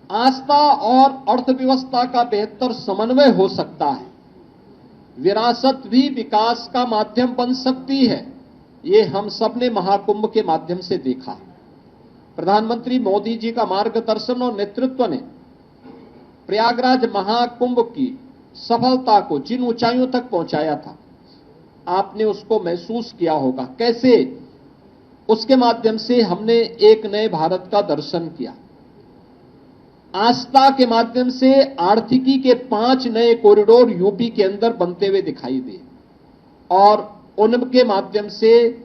आस्था और अर्थव्यवस्था का बेहतर समन्वय हो सकता है। विरासत भी विकास का माध्यम बन सकती है। ये हम सब ने महाकुंभ के माध्यम से देखा। प्रधानमंत्री मोदी जी का मार्गदर्शन और नेतृत्व ने प्रयागराज महाकुंभ की सफलता को जिन ऊंचाइयों तक पहुंचाया था, आपने उसको महसूस किया होगा। कैसे उसके माध्यम से हमने एक नए भारत का दर्शन किया। आस्था के माध्यम से आर्थिकी के 5 नए कॉरिडोर यूपी के अंदर बनते हुए दिखाई दिए और उनके माध्यम से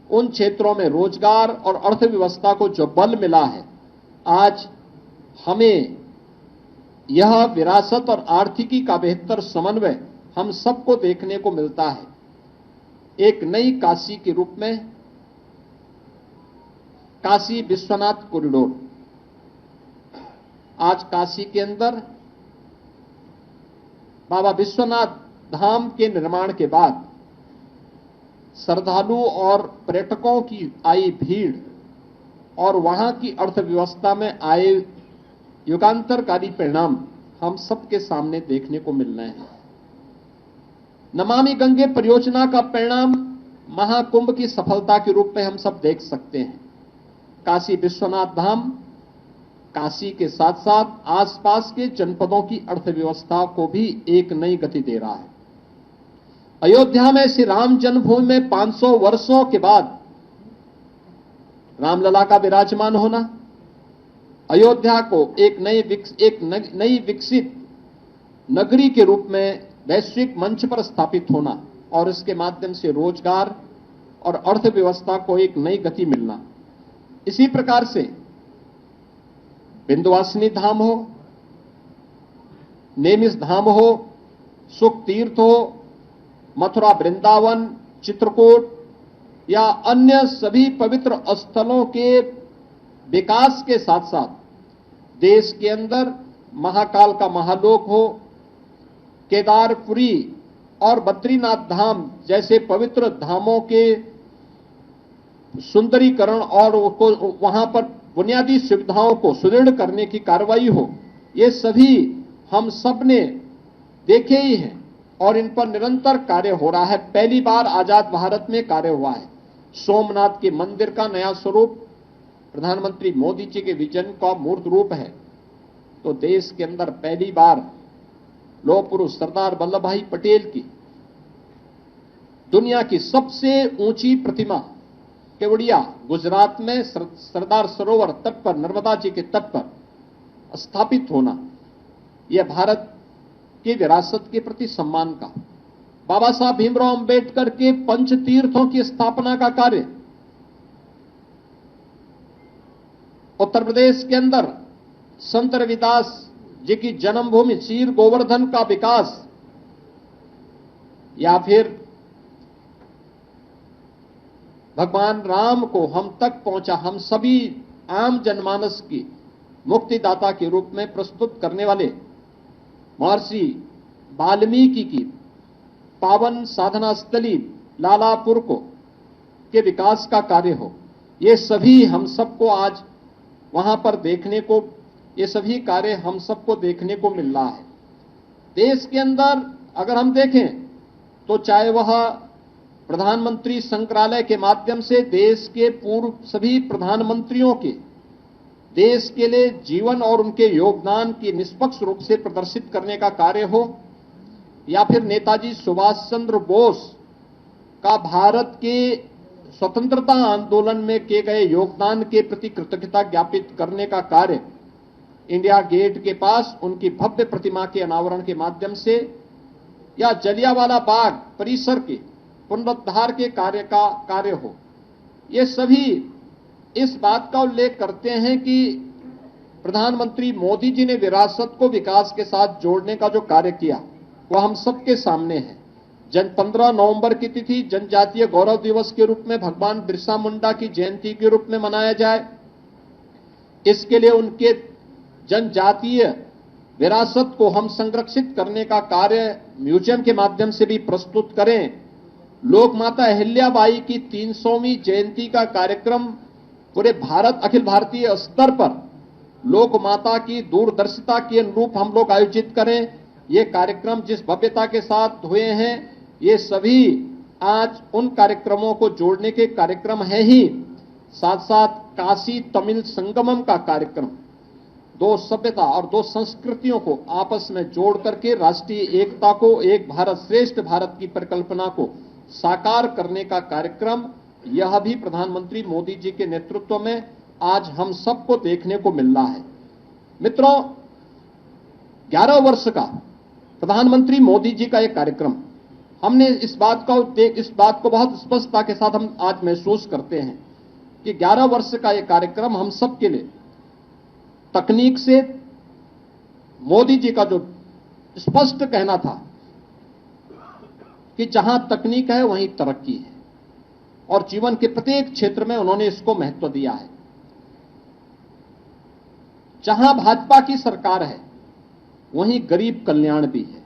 उन क्षेत्रों में रोजगार और अर्थव्यवस्था को जो बल मिला है, आज हमें यह विरासत और आर्थिकी का बेहतर समन्वय हम सबको देखने को मिलता है। एक नई काशी के रूप में काशी विश्वनाथ कॉरिडोर, आज काशी के अंदर बाबा विश्वनाथ धाम के निर्माण के बाद श्रद्धालु और पर्यटकों की आई भीड़ और वहां की अर्थव्यवस्था में आए युगांतरकारी परिणाम हम सबके सामने देखने को मिल रहे हैं। नमामि गंगे परियोजना का परिणाम महाकुंभ की सफलता के रूप में हम सब देख सकते हैं। काशी विश्वनाथ धाम काशी के साथ साथ आसपास के जनपदों की अर्थव्यवस्था को भी एक नई गति दे रहा है। अयोध्या में श्री राम जन्मभूमि में 500 वर्षों के बाद रामलला का विराजमान होना, अयोध्या को एक नई विकसित नगरी के रूप में वैश्विक मंच पर स्थापित होना और इसके माध्यम से रोजगार और अर्थव्यवस्था को एक नई गति मिलना। इसी प्रकार से विंध्यवासिनी धाम हो, नेमिष धाम हो, सुख तीर्थ हो, मथुरा वृंदावन, चित्रकूट या अन्य सभी पवित्र स्थलों के विकास के साथ साथ देश के अंदर महाकाल का महालोक हो, केदारपुरी और बद्रीनाथ धाम जैसे पवित्र धामों के सुंदरीकरण और वहां पर बुनियादी सुविधाओं को सुदृढ़ करने की कार्रवाई हो, ये सभी हम सब ने देखे ही हैं और इन पर निरंतर कार्य हो रहा है। पहली बार आजाद भारत में कार्य हुआ है। सोमनाथ के मंदिर का नया स्वरूप, प्रधानमंत्री मोदी जी के विजन का मूर्त रूप है, तो देश के अंदर पहली बार लौह पुरुष सरदार वल्लभ भाई पटेल की दुनिया की सबसे ऊंची प्रतिमा केवड़िया गुजरात में सरदार सरोवर तट पर, नर्मदा जी के तट पर स्थापित होना, यह भारत की विरासत के प्रति सम्मान का, बाबा साहब भीमराव अंबेडकर के पंच तीर्थों की स्थापना का कार्य, उत्तर प्रदेश के अंदर संत रविदास जी की जन्मभूमि शीर गोवर्धन का विकास, या फिर भगवान राम को हम तक पहुंचा, हम सभी आम जनमानस की मुक्तिदाता के रूप में प्रस्तुत करने वाले महर्षि वाल्मीकि की पावन साधना स्थली लालापुर को के विकास का कार्य हो, ये सभी हम सबको आज वहां पर देखने को, ये सभी कार्य हम सबको देखने को मिल रहा है। देश के अंदर अगर हम देखें तो चाहे वह प्रधानमंत्री संग्रहालय के माध्यम से देश के पूर्व सभी प्रधानमंत्रियों के देश के लिए जीवन और उनके योगदान की निष्पक्ष रूप से प्रदर्शित करने का कार्य हो, या फिर नेताजी सुभाष चंद्र बोस का भारत के स्वतंत्रता आंदोलन में किए गए योगदान के प्रति कृतज्ञता ज्ञापित करने का कार्य इंडिया गेट के पास उनकी भव्य प्रतिमा के अनावरण के माध्यम से, या जलियांवाला बाग परिसर के पुनरुद्धार के कार्य हो, ये सभी इस बात का उल्लेख करते हैं कि प्रधानमंत्री मोदी जी ने विरासत को विकास के साथ जोड़ने का जो कार्य किया वह हम सबके सामने है। 15 नवंबर की तिथि जनजातीय गौरव दिवस के रूप में भगवान बिरसा मुंडा की जयंती के रूप में मनाया जाए, इसके लिए उनके जनजातीय विरासत को हम संरक्षित करने का कार्य म्यूजियम के माध्यम से भी प्रस्तुत करें। लोक माता अहिल्याबाई की 300वीं जयंती का कार्यक्रम पूरे भारत अखिल भारतीय स्तर पर लोक माता की दूरदर्शिता के अनुरूप हम लोग आयोजित करें। ये कार्यक्रम जिस भव्यता के साथ हुए हैं, ये सभी आज उन कार्यक्रमों को जोड़ने के कार्यक्रम है ही। साथ साथ काशी तमिल संगमम का कार्यक्रम, दो सभ्यता और दो संस्कृतियों को आपस में जोड़ करके राष्ट्रीय एकता को, एक भारत श्रेष्ठ भारत की परिकल्पना को साकार करने का कार्यक्रम, यह भी प्रधानमंत्री मोदी जी के नेतृत्व में आज हम सबको देखने को मिल रहा है। मित्रों, 11 वर्ष का प्रधानमंत्री मोदी जी का एक कार्यक्रम, हमने इस बात को बहुत स्पष्टता के साथ हम आज महसूस करते हैं कि 11 वर्ष का एक कार्यक्रम हम सबके लिए तकनीक से, मोदी जी का जो स्पष्ट कहना था कि जहां तकनीक है वहीं तरक्की है, और जीवन के प्रत्येक क्षेत्र में उन्होंने इसको महत्व दिया है। जहां भाजपा की सरकार है वहीं गरीब कल्याण भी है।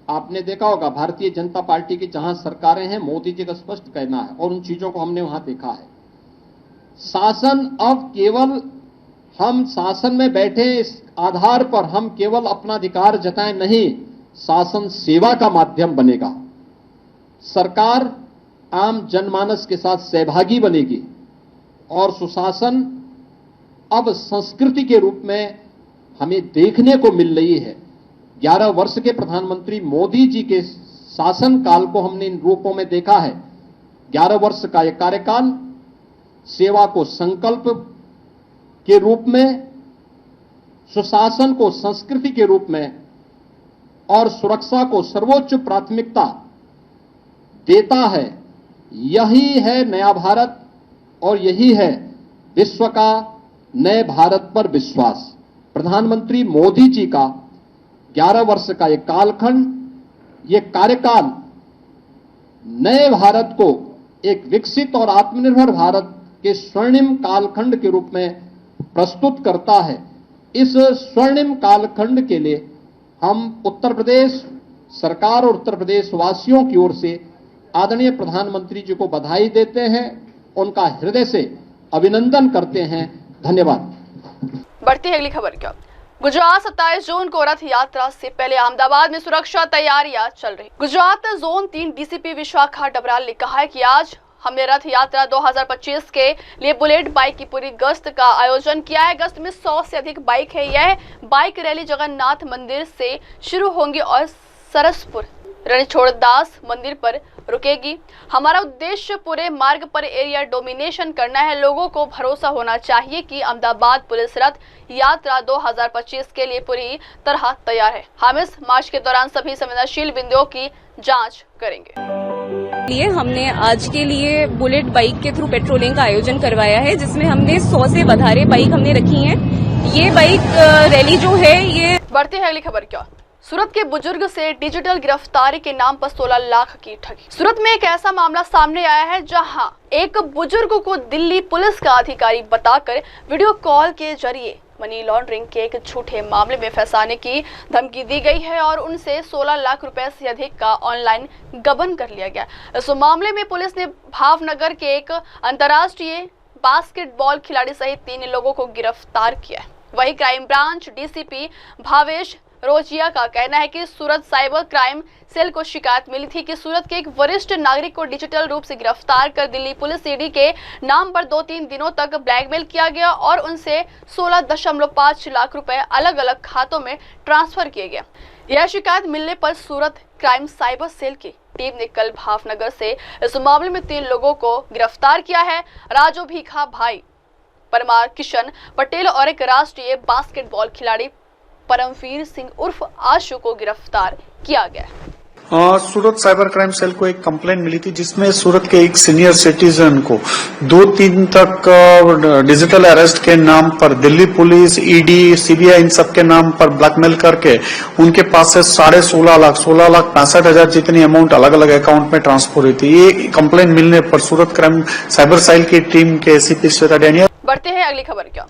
आपने देखा होगा भारतीय जनता पार्टी की जहां सरकारें हैं, मोदी जी का स्पष्ट कहना है, और उन चीजों को हमने वहां देखा है। शासन अब केवल हम शासन में बैठे इस आधार पर हम केवल अपना अधिकार जताएं नहीं, शासन सेवा का माध्यम बनेगा। सरकार आम जनमानस के साथ सहभागी बनेगी, और सुशासन अब संस्कृति के रूप में हमें देखने को मिल रही है। 11 वर्ष के प्रधानमंत्री मोदी जी के शासन काल को हमने इन रूपों में देखा है। 11 वर्ष का यह कार्यकाल सेवा को संकल्प के रूप में, सुशासन को संस्कृति के रूप में, और सुरक्षा को सर्वोच्च प्राथमिकता देता है। यही है नया भारत, और यही है विश्व का नए भारत पर विश्वास। प्रधानमंत्री मोदी जी का 11 वर्ष का ये कालखंड, ये कार्यकाल नए भारत को एक विकसित और आत्मनिर्भर भारत के स्वर्णिम कालखंड के रूप में प्रस्तुत करता है। इस स्वर्णिम कालखंड के लिए हम उत्तर प्रदेश सरकार और उत्तर प्रदेश वासियों की ओर से आदरणीय प्रधानमंत्री जी को बधाई देते हैं, उनका हृदय से अभिनंदन करते हैं। धन्यवाद। बढ़ती है अगली खबर की ओर। गुजरात 27 जून को रथ यात्रा से पहले अहमदाबाद में सुरक्षा तैयारियां चल रही। गुजरात जोन 3 डीसीपी विशाखा डबराल ने कहा है कि आज हमने रथ यात्रा 2025 के लिए बुलेट बाइक की पूरी गश्त का आयोजन किया है। गश्त में 100 से अधिक बाइक है। यह बाइक रैली जगन्नाथ मंदिर से शुरू होंगी और सरसपुर रणछोड़दास मंदिर पर रुकेगी। हमारा उद्देश्य पूरे मार्ग पर एरिया डोमिनेशन करना है। लोगों को भरोसा होना चाहिए कि अहमदाबाद पुलिस रथ यात्रा 2025 के लिए पूरी तरह तैयार है। हम इस मार्च के दौरान सभी संवेदनशील बिंदुओं की जांच करेंगे। हमने आज के लिए बुलेट बाइक के थ्रू पेट्रोलिंग का आयोजन करवाया है, जिसमें हमने 100 से વધારે बाइक हमने रखी हैं। ये बाइक रैली जो है ये बढ़ते हैं अगली खबर क्या। सूरत के बुजुर्ग से डिजिटल गिरफ्तारी के नाम पर 16 लाख की ठगी। सूरत में एक ऐसा मामला सामने आया है जहां एक बुजुर्ग को दिल्ली पुलिस का अधिकारी बताकर वीडियो कॉल के जरिए मनी लॉन्ड्रिंग के एक झूठे मामले में फंसाने की धमकी दी गई है और उनसे 16 लाख रुपए से अधिक का ऑनलाइन गबन कर लिया गया। इस मामले में पुलिस ने भावनगर के एक अंतर्राष्ट्रीय बास्केटबॉल खिलाड़ी सहित 3 लोगों को गिरफ्तार किया है। वही क्राइम ब्रांच डीसीपी भावेश रोजिया का कहना है कि सूरत साइबर क्राइम सेल को शिकायत मिली थी कि सूरत के एक वरिष्ठ नागरिक को डिजिटल रूप से गिरफ्तार कर दिल्ली पुलिस ईडी के नाम पर 2-3 दिनों तक ब्लैकमेल किया गया और उनसे 16.5 लाख रुपए अलग अलग खातों में ट्रांसफर किए गए। यह शिकायत मिलने पर सूरत क्राइम साइबर सेल की टीम ने कल भावनगर से इस मामले में 3 लोगों को गिरफ्तार किया है। राजू भीखा भाई, परमार किशन पटेल और एक राष्ट्रीय बास्केटबॉल खिलाड़ी परमवीर सिंह उर्फ आशु को गिरफ्तार किया गया। सूरत साइबर क्राइम सेल को एक कंप्लेंट मिली थी जिसमें सूरत के एक सीनियर सिटीजन को 2-3 तक डिजिटल अरेस्ट के नाम पर दिल्ली पुलिस, ईडी, सीबीआई इन सब के नाम पर ब्लैकमेल करके उनके पास से 16,65,000 जितनी अमाउंट अलग अलग अकाउंट में ट्रांसफर हुई थी। ये कंप्लेंट मिलने पर सूरत क्राइम साइबर सेल की टीम के एसीपी श्वेता डैनियल। बढ़ते हैं अगली खबर क्या।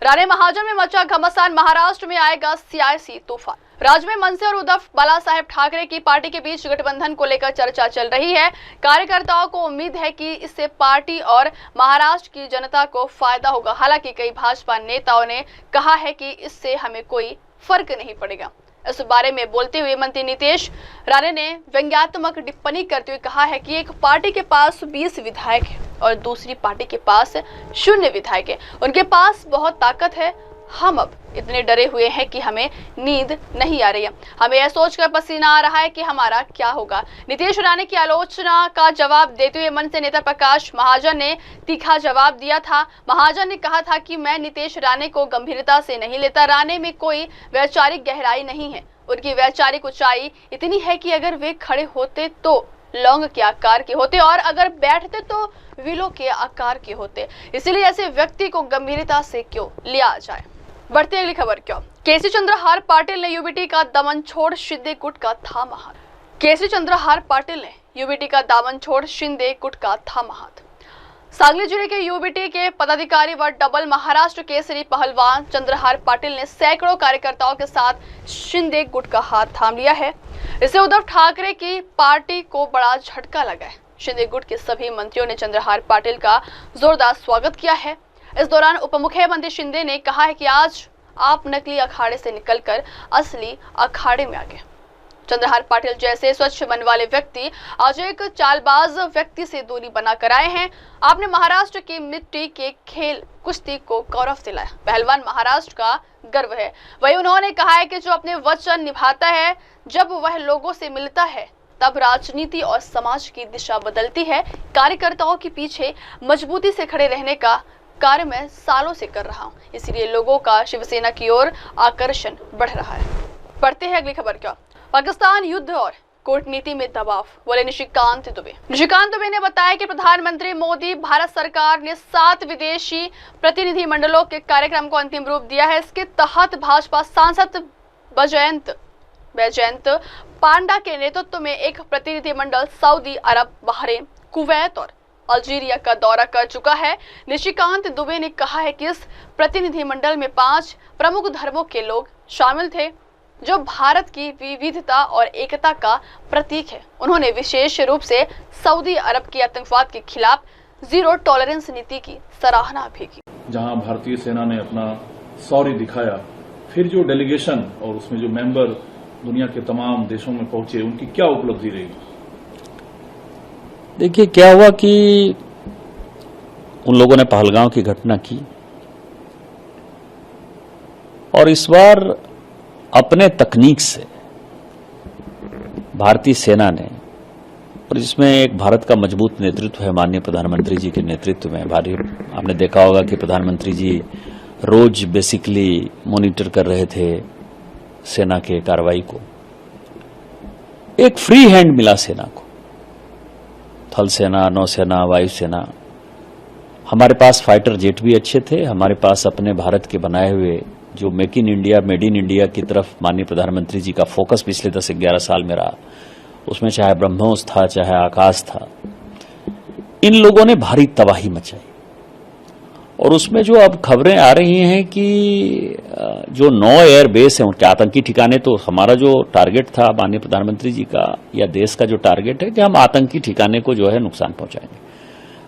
राणे महाजन में मचा घमासान, महाराष्ट्र में आएगा सियासी तूफान। राज्य में मनसे और उद्धव बालासाहेब ठाकरे की पार्टी के बीच गठबंधन को लेकर चर्चा चल रही है। कार्यकर्ताओं को उम्मीद है कि इससे पार्टी और महाराष्ट्र की जनता को फायदा होगा। हालांकि कई भाजपा नेताओं ने कहा है कि इससे हमें कोई फर्क नहीं पड़ेगा। इस बारे में बोलते हुए मंत्री नीतीश राणे ने व्यंग्यात्मक टिप्पणी करते हुए कहा है कि एक पार्टी के पास 20 विधायक है और दूसरी पार्टी के पास 0 विधायक है। उनके पास बहुत ताकत है। हम अब इतने डरे हुए हैं कि हमें नींद नहीं आ रही है। हमें यह सोचकर पसीना आ रहा है कि हमारा क्या होगा। नीतीश राणे की आलोचना का जवाब देते हुए मनसे नेता प्रकाश महाजन ने तीखा जवाब दिया था। महाजन ने कहा था कि मैं नीतीश राणे को गंभीरता से नहीं लेता। राणे में कोई वैचारिक गहराई नहीं है। उनकी वैचारिक ऊंचाई इतनी है कि अगर वे खड़े होते तो लौंग के आकार के होते और अगर बैठते तो विलो के आकार के होते। इसलिए ऐसे व्यक्ति को गंभीरता से क्यों लिया जाए। बढ़ते अगली खबर क्या। केसी चंद्रहार पाटिल ने यूबीटी का दामन छोड़ शिंदे गुट का थामा हाथ। केसी चंद्रहार पाटिल ने यूबीटी का दामन छोड़ शिंदे गुट का थामा हाथ। सांगली जिले के यूबीटी के पदाधिकारी व डबल महाराष्ट्र केसरी पहलवान चंद्रहार पाटिल ने सैकड़ों कार्यकर्ताओं के साथ शिंदे गुट का हाथ थाम लिया है। इससे उद्धव ठाकरे की पार्टी को बड़ा झटका लगा है। शिंदे गुट के सभी मंत्रियों ने चंद्रहार पाटिल का जोरदार स्वागत किया है। इस दौरान उप मुख्यमंत्री शिंदे ने कहा है कि आज आप नकली अखाड़े से निकलकर असली अखाड़े में आ गए। चंद्रहार पाटिल जैसे स्वच्छ मन वाले व्यक्ति आज एक चालबाज व्यक्ति से दूरी बनाकर आए हैं। आपने महाराष्ट्र की मिट्टी के खेल कुश्ती को गौरव दिलाया। पहलवान महाराष्ट्र का गर्व है। वही उन्होंने कहा है कि जो अपने वचन निभाता है, जब वह लोगों से मिलता है तब राजनीति और समाज की दिशा बदलती है। कार्यकर्ताओं के पीछे मजबूती से खड़े रहने का कार्य मैं सालों से कर रहा हूं, इसलिए लोगों का शिवसेना की ओर आकर्षण बढ़ रहा है। बढ़ते हैं अगली खबर क्या। पाकिस्तान युद्ध और कूटनीति में दबाव, बोले निशिकांत दुबे। निशिकांत दुबे ने बताया कि प्रधानमंत्री मोदी भारत सरकार ने 7 विदेशी प्रतिनिधि मंडलों के कार्यक्रम को अंतिम रूप दिया है। इसके तहत भाजपा सांसद बैजयंत पांडा के नेतृत्व में एक प्रतिनिधि मंडल सऊदी अरब, बहरीन, कुवैत और अल्जीरिया का दौरा कर चुका है। निशिकांत दुबे ने कहा है कि इस प्रतिनिधि मंडल में 5 प्रमुख धर्मों के लोग शामिल थे जो भारत की विविधता और एकता का प्रतीक है। उन्होंने विशेष रूप से सऊदी अरब की आतंकवाद के खिलाफ जीरो टॉलरेंस नीति की सराहना भी की। जहां भारतीय सेना ने अपना शौर्य दिखाया, फिर जो डेलीगेशन और उसमें जो मेंबर दुनिया के तमाम देशों में पहुंचे, उनकी क्या उपलब्धि रही। देखिए क्या हुआ कि उन लोगों ने पहलगांव की घटना की और इस बार अपने तकनीक से भारतीय सेना ने, और इसमें एक भारत का मजबूत नेतृत्व है माननीय प्रधानमंत्री जी के नेतृत्व में। भारी आपने देखा होगा कि प्रधानमंत्री जी रोज बेसिकली मॉनिटर कर रहे थे सेना के कार्रवाई को। एक फ्री हैंड मिला सेना को, थल सेना, नौसेना, वायुसेना। हमारे पास फाइटर जेट भी अच्छे थे, हमारे पास अपने भारत के बनाए हुए जो make in India, made in India की तरफ माननीय प्रधानमंत्री जी का फोकस पिछले 10-11 साल में रहा, उसमें चाहे ब्रह्मोस था, चाहे आकाश था। इन लोगों ने भारी तबाही मचाई और उसमें जो अब खबरें आ रही हैं कि जो 9 एयर बेस हैं उनके आतंकी ठिकाने, तो हमारा जो टारगेट था माननीय प्रधानमंत्री जी का या देश का जो टारगेट है कि हम आतंकी ठिकाने को जो है नुकसान पहुंचाएंगे।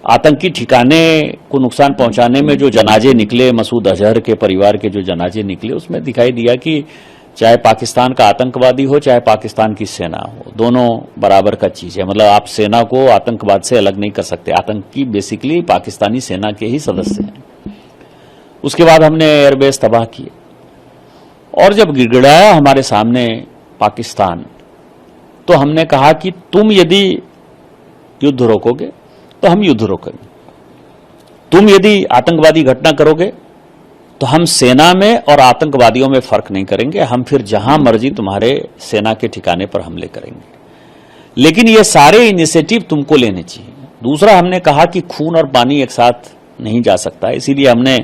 आतंकी ठिकाने को नुकसान पहुंचाने में जो जनाजे निकले, मसूद अजहर के परिवार के जो जनाजे निकले, उसमें दिखाई दिया कि चाहे पाकिस्तान का आतंकवादी हो चाहे पाकिस्तान की सेना हो, दोनों बराबर का चीज है। मतलब आप सेना को आतंकवाद से अलग नहीं कर सकते। आतंकी बेसिकली पाकिस्तानी सेना के ही सदस्य हैं। उसके बाद हमने एयरबेस तबाह किए और जब गिड़गिड़ाया हमारे सामने पाकिस्तान, तो हमने कहा कि तुम यदि युद्ध रोकोगे तो हम युद्ध रोकेंगे, तुम यदि आतंकवादी घटना करोगे तो हम सेना में और आतंकवादियों में फर्क नहीं करेंगे, हम फिर जहां मर्जी तुम्हारे सेना के ठिकाने पर हमले करेंगे। लेकिन ये सारे इनिशिएटिव तुमको लेने चाहिए। दूसरा हमने कहा कि खून और पानी एक साथ नहीं जा सकता, इसीलिए हमने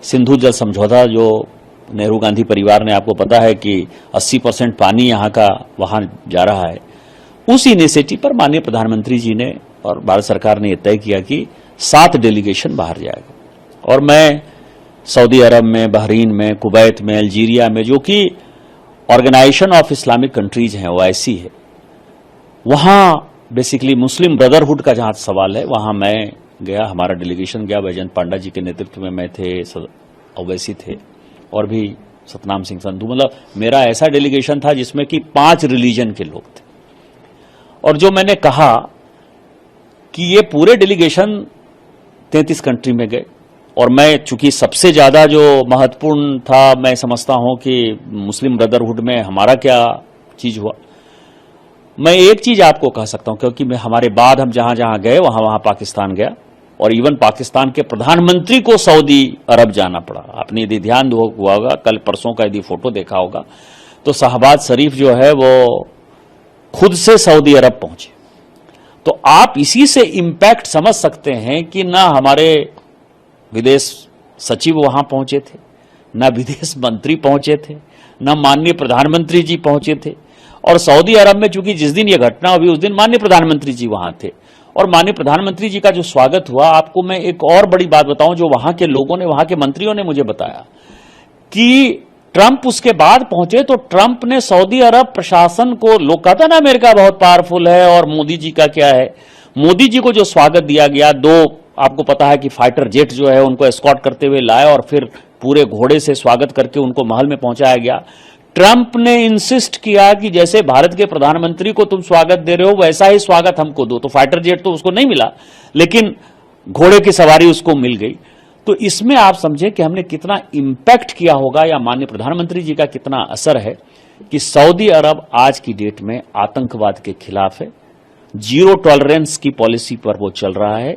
सिंधु जल समझौता, जो नेहरू गांधी परिवार ने, आपको पता है कि 80% पानी यहां का वहां जा रहा है, उस इनिशिएटिव पर माननीय प्रधानमंत्री जी ने और भारत सरकार ने यह तय किया कि 7 डेलीगेशन बाहर जाएगा। और मैं सऊदी अरब में, बहरीन में, कुवैत में, अल्जीरिया में, जो कि ऑर्गेनाइजेशन ऑफ इस्लामिक कंट्रीज हैं, OIC है, वहां बेसिकली मुस्लिम ब्रदरहुड का जहां सवाल है, वहां मैं गया, हमारा डेलीगेशन गया। बैजयंत पांडा जी के नेतृत्व में मैं थे, ओवैसी थे और भी सतनाम सिंह संधू। मतलब मेरा ऐसा डेलीगेशन था जिसमें कि 5 रिलीजन के लोग थे। और जो मैंने कहा कि ये पूरे डेलीगेशन 33 कंट्री में गए, और मैं चूंकि सबसे ज्यादा जो महत्वपूर्ण था, मैं समझता हूं कि मुस्लिम ब्रदरहुड में हमारा क्या चीज हुआ। मैं एक चीज आपको कह सकता हूं, क्योंकि हमारे बाद हम जहां जहां गए वहां पाकिस्तान गया, और इवन पाकिस्तान के प्रधानमंत्री को सऊदी अरब जाना पड़ा। आपने यदि ध्यान हुआ होगा, कल परसों का यदि फोटो देखा होगा, तो शहबाज शरीफ जो है वो खुद से सऊदी अरब पहुंचे। तो आप इसी से इंपैक्ट समझ सकते हैं कि ना हमारे विदेश सचिव वहां पहुंचे थे, ना विदेश मंत्री पहुंचे थे, ना माननीय प्रधानमंत्री जी पहुंचे थे। और सऊदी अरब में चूंकि जिस दिन यह घटना हुई उस दिन माननीय प्रधानमंत्री जी वहां थे, और माननीय प्रधानमंत्री जी का जो स्वागत हुआ, आपको मैं एक और बड़ी बात बताऊं, जो वहां के लोगों ने, वहां के मंत्रियों ने मुझे बताया कि ट्रंप उसके बाद पहुंचे तो ट्रंप ने सऊदी अरब प्रशासन को, लोग कहता ना अमेरिका बहुत पावरफुल है और मोदी जी का क्या है, मोदी जी को जो स्वागत दिया गया, 2 आपको पता है कि फाइटर जेट जो है उनको एस्कॉर्ट करते हुए लाए और फिर पूरे घोड़े से स्वागत करके उनको महल में पहुंचाया गया। ट्रंप ने इंसिस्ट किया कि जैसे भारत के प्रधानमंत्री को तुम स्वागत दे रहे हो वैसा ही स्वागत हमको दो। तो फाइटर जेट तो उसको नहीं मिला, लेकिन घोड़े की सवारी उसको मिल गई। तो इसमें आप समझें कि हमने कितना इंपैक्ट किया होगा, या माननीय प्रधानमंत्री जी का कितना असर है कि सऊदी अरब आज की डेट में आतंकवाद के खिलाफ है, 0 टॉलरेंस की पॉलिसी पर वो चल रहा है।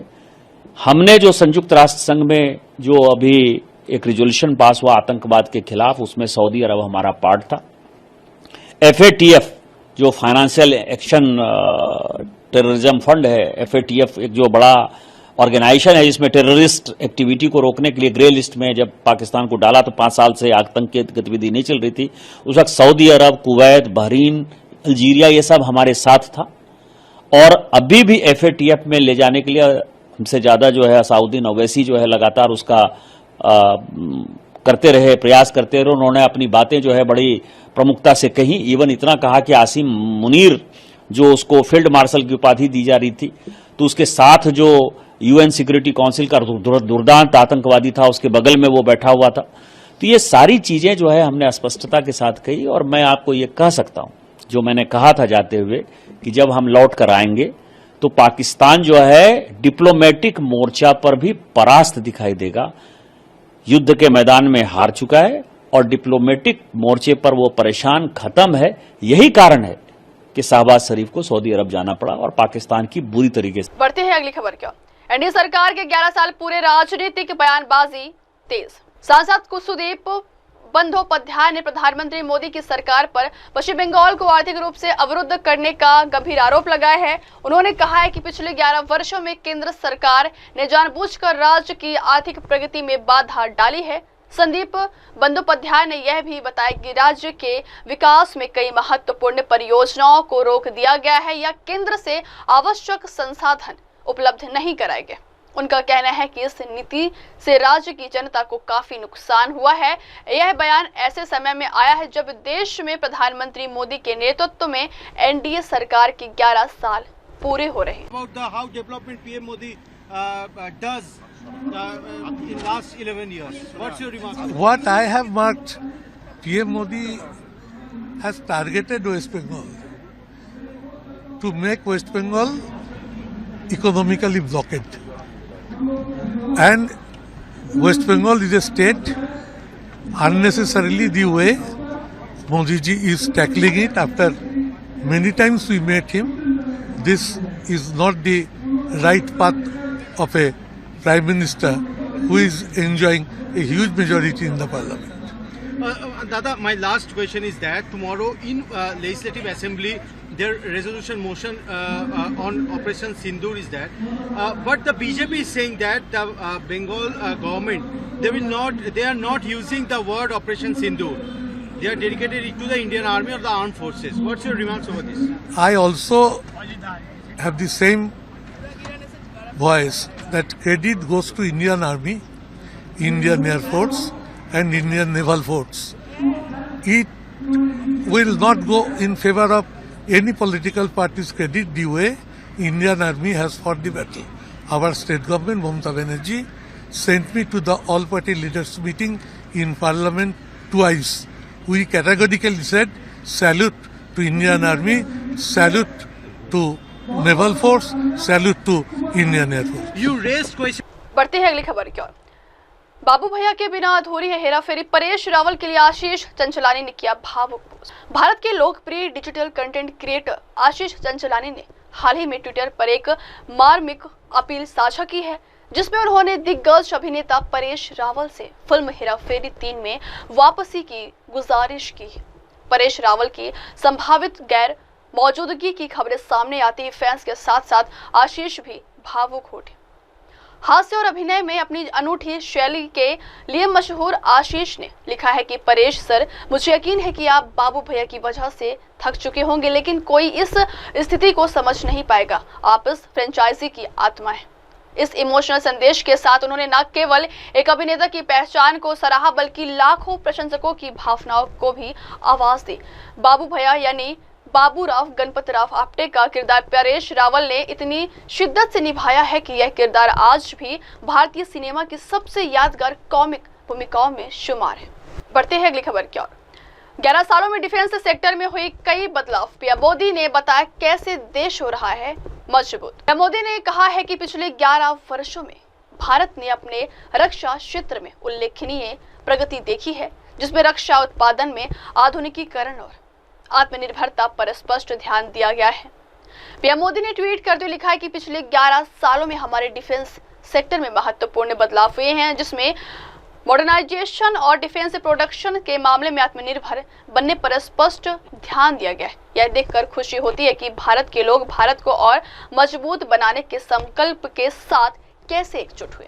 हमने जो संयुक्त राष्ट्र संघ में जो अभी एक रिजोल्यूशन पास हुआ आतंकवाद के खिलाफ, उसमें सऊदी अरब हमारा पार्ट था। FATF जो फाइनेंशियल एक्शन टेररिज्म फंड है, FATF एक जो बड़ा ऑर्गेनाइजेशन है जिसमें टेररिस्ट एक्टिविटी को रोकने के लिए ग्रे लिस्ट में जब पाकिस्तान को डाला तो 5 साल से आतंक की गतिविधि नहीं चल रही थी। उस वक्त सऊदी अरब, कुवैत, बहरीन, अल्जीरिया ये सब हमारे साथ था। और अभी भी FATF में ले जाने के लिए हमसे ज्यादा जो है असाउद्दीन ओवैसी जो है लगातार उसका करते रहे, प्रयास करते रहे। उन्होंने अपनी बातें जो है बड़ी प्रमुखता से कही, इवन इतना कहा कि आसिम मुनीर जो उसको फील्ड मार्शल की उपाधि दी जा रही थी, तो उसके साथ जो UN सिक्योरिटी काउंसिल का दुर्दांत आतंकवादी था उसके बगल में वो बैठा हुआ था। तो ये सारी चीजें जो है हमने स्पष्टता के साथ कही। और मैं आपको ये कह सकता हूं, जो मैंने कहा था जाते हुए, कि जब हम लौट कर आएंगे तो पाकिस्तान जो है डिप्लोमेटिक मोर्चा पर भी परास्त दिखाई देगा। युद्ध के मैदान में हार चुका है और डिप्लोमेटिक मोर्चे पर वो परेशान खत्म है। यही कारण है कि शहबाज शरीफ को सऊदी अरब जाना पड़ा और पाकिस्तान की बुरी तरीके से। बढ़ते हैं अगली खबर क्या। एनडीए सरकार के 11 साल पूरे, राजनीतिक बयानबाजी तेज। सांसद कुसुदीप बंदोपाध्याय ने प्रधानमंत्री मोदी की सरकार पर पश्चिम बंगाल को आर्थिक रूप से अवरुद्ध करने का गंभीर आरोप लगाया है। उन्होंने कहा है कि पिछले 11 वर्षों में केंद्र सरकार ने जानबूझकर राज्य की आर्थिक प्रगति में बाधा डाली है। संदीप बंदोपाध्याय ने यह भी बताया कि राज्य के विकास में कई महत्वपूर्ण परियोजनाओं को रोक दिया गया है या केंद्र से आवश्यक संसाधन उपलब्ध नहीं कराए गए। उनका कहना है कि इस नीति से राज्य की जनता को काफी नुकसान हुआ है। यह बयान ऐसे समय में आया है जब देश में प्रधानमंत्री मोदी के नेतृत्व में एनडीए सरकार के 11 साल पूरे हो रहे हैं। in last 11 years. What's your remark? What I have marked, PM Modi has targeted West Bengal to make West Bengal economically blocked. And West Bengal is a state unnecessarily the way Modi ji is tackling it. After many times we met him, this is not the right path of a Prime Minister who is enjoying a huge majority in the parliament. Dada, my last question is that tomorrow in Legislative Assembly their resolution motion on Operation Sindoor is that, but the BJP is saying that the Bengal government they are not using the word Operation Sindoor. They are dedicated it to the Indian Army or the armed forces. What's your remarks over this? I also have the same voice that credit goes to Indian Army, Indian Air Force and Indian Naval Force. It will not go in favor of any political party's credit the way Indian Army has fought the battle. Our state government, Mamata Banerjee, sent me to the all-party leaders meeting in Parliament twice. We categorically said salute to Indian Army, salute to Naval Force, salute to Indian Air Force. You raised question. बढ़ते हैं अगली खबर की ओर। बाबू भैया के बिना अधूरी है हेराफेरी, परेश रावल के लिए आशीष चंचलानी ने किया भावुक पोस्ट। भारत के लोकप्रिय डिजिटल कंटेंट क्रिएटर आशीष चंचलानी ने हाल ही में ट्विटर पर एक मार्मिक अपील साझा की है, जिसमें उन्होंने दिग्गज अभिनेता परेश रावल से फिल्म हेराफेरी 3 में वापसी की गुजारिश की है। परेश रावल की संभावित गैर मौजूदगी की खबरें सामने आती ही फैंस के साथ साथ आशीष भी भावुक हो उठे। हास्य और अभिनय में अपनी अनूठी शैली के लिए मशहूर आशीष ने लिखा है कि परेश सर, मुझे यकीन है कि आप बाबू भैया की वजह से थक चुके होंगे, लेकिन कोई इस स्थिति को समझ नहीं पाएगा। आप इस फ्रेंचाइजी की आत्मा है। इस इमोशनल संदेश के साथ उन्होंने न केवल एक अभिनेता की पहचान को सराहा, बल्कि लाखों प्रशंसकों की भावनाओं को भी आवाज दी। बाबू भैया यानी बाबूराव गणपतराव आपटे का किरदार परेश रावल ने इतनी शिद्दत से निभाया है कि यह किरदार आज भी भारतीय सिनेमा की सबसे यादगार कॉमिक भूमिकाओं में शुमार है। बढ़ते हैं अगली खबर की ओर। 11 सालों में डिफेंस सेक्टर में हुई कई बदलाव, पीएम मोदी ने बताया कैसे देश हो रहा है मजबूत। पीएम मोदी ने कहा है कि पिछले 11 वर्षों में भारत ने अपने रक्षा क्षेत्र में उल्लेखनीय प्रगति देखी है, जिसमें रक्षा उत्पादन में आधुनिकीकरण और आत्मनिर्भरता पर स्पष्ट ध्यान दिया गया है। पीएम मोदी ने ट्वीट करते हुए लिखा है कि पिछले 11 सालों में हमारे डिफेंस सेक्टर में महत्वपूर्ण बदलाव हुए हैं, जिसमें मॉडर्नाइजेशन और डिफेंस प्रोडक्शन के मामले में आत्मनिर्भर बनने पर स्पष्ट ध्यान दिया गया है। यह देखकर खुशी होती है कि भारत के लोग भारत को और मजबूत बनाने के संकल्प के साथ कैसे एकजुट हुए।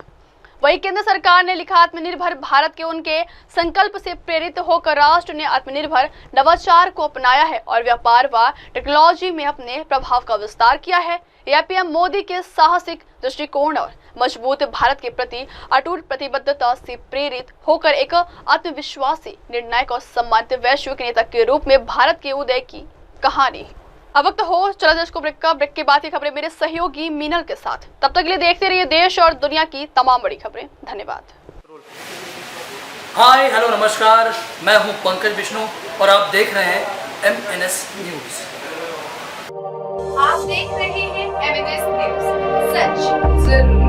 वही केंद्र सरकार ने लिखा, आत्मनिर्भर भारत के उनके संकल्प से प्रेरित होकर राष्ट्र ने आत्मनिर्भर नवाचार को अपनाया है और व्यापार व टेक्नोलॉजी में अपने प्रभाव का विस्तार किया है। यह पीएम मोदी के साहसिक दृष्टिकोण और मजबूत भारत के प्रति अटूट प्रतिबद्धता से प्रेरित होकर एक आत्मविश्वासी, निर्णायक और सम्मानित वैश्विक नेता के रूप में भारत के उदय की कहानी। अब वक्त हो चला देश को ब्रेक का। ब्रेक के बाद की खबरें मेरे सहयोगी मीनल के साथ। तब तक के लिए देखते रहिए देश और दुनिया की तमाम बड़ी खबरें। धन्यवाद। हाय हेलो नमस्कार, मैं हूं पंकज विष्णु और आप देख रहे हैं MNS न्यूज। आप देख रहे हैं एमएनएस न्यूज, सच जरूर।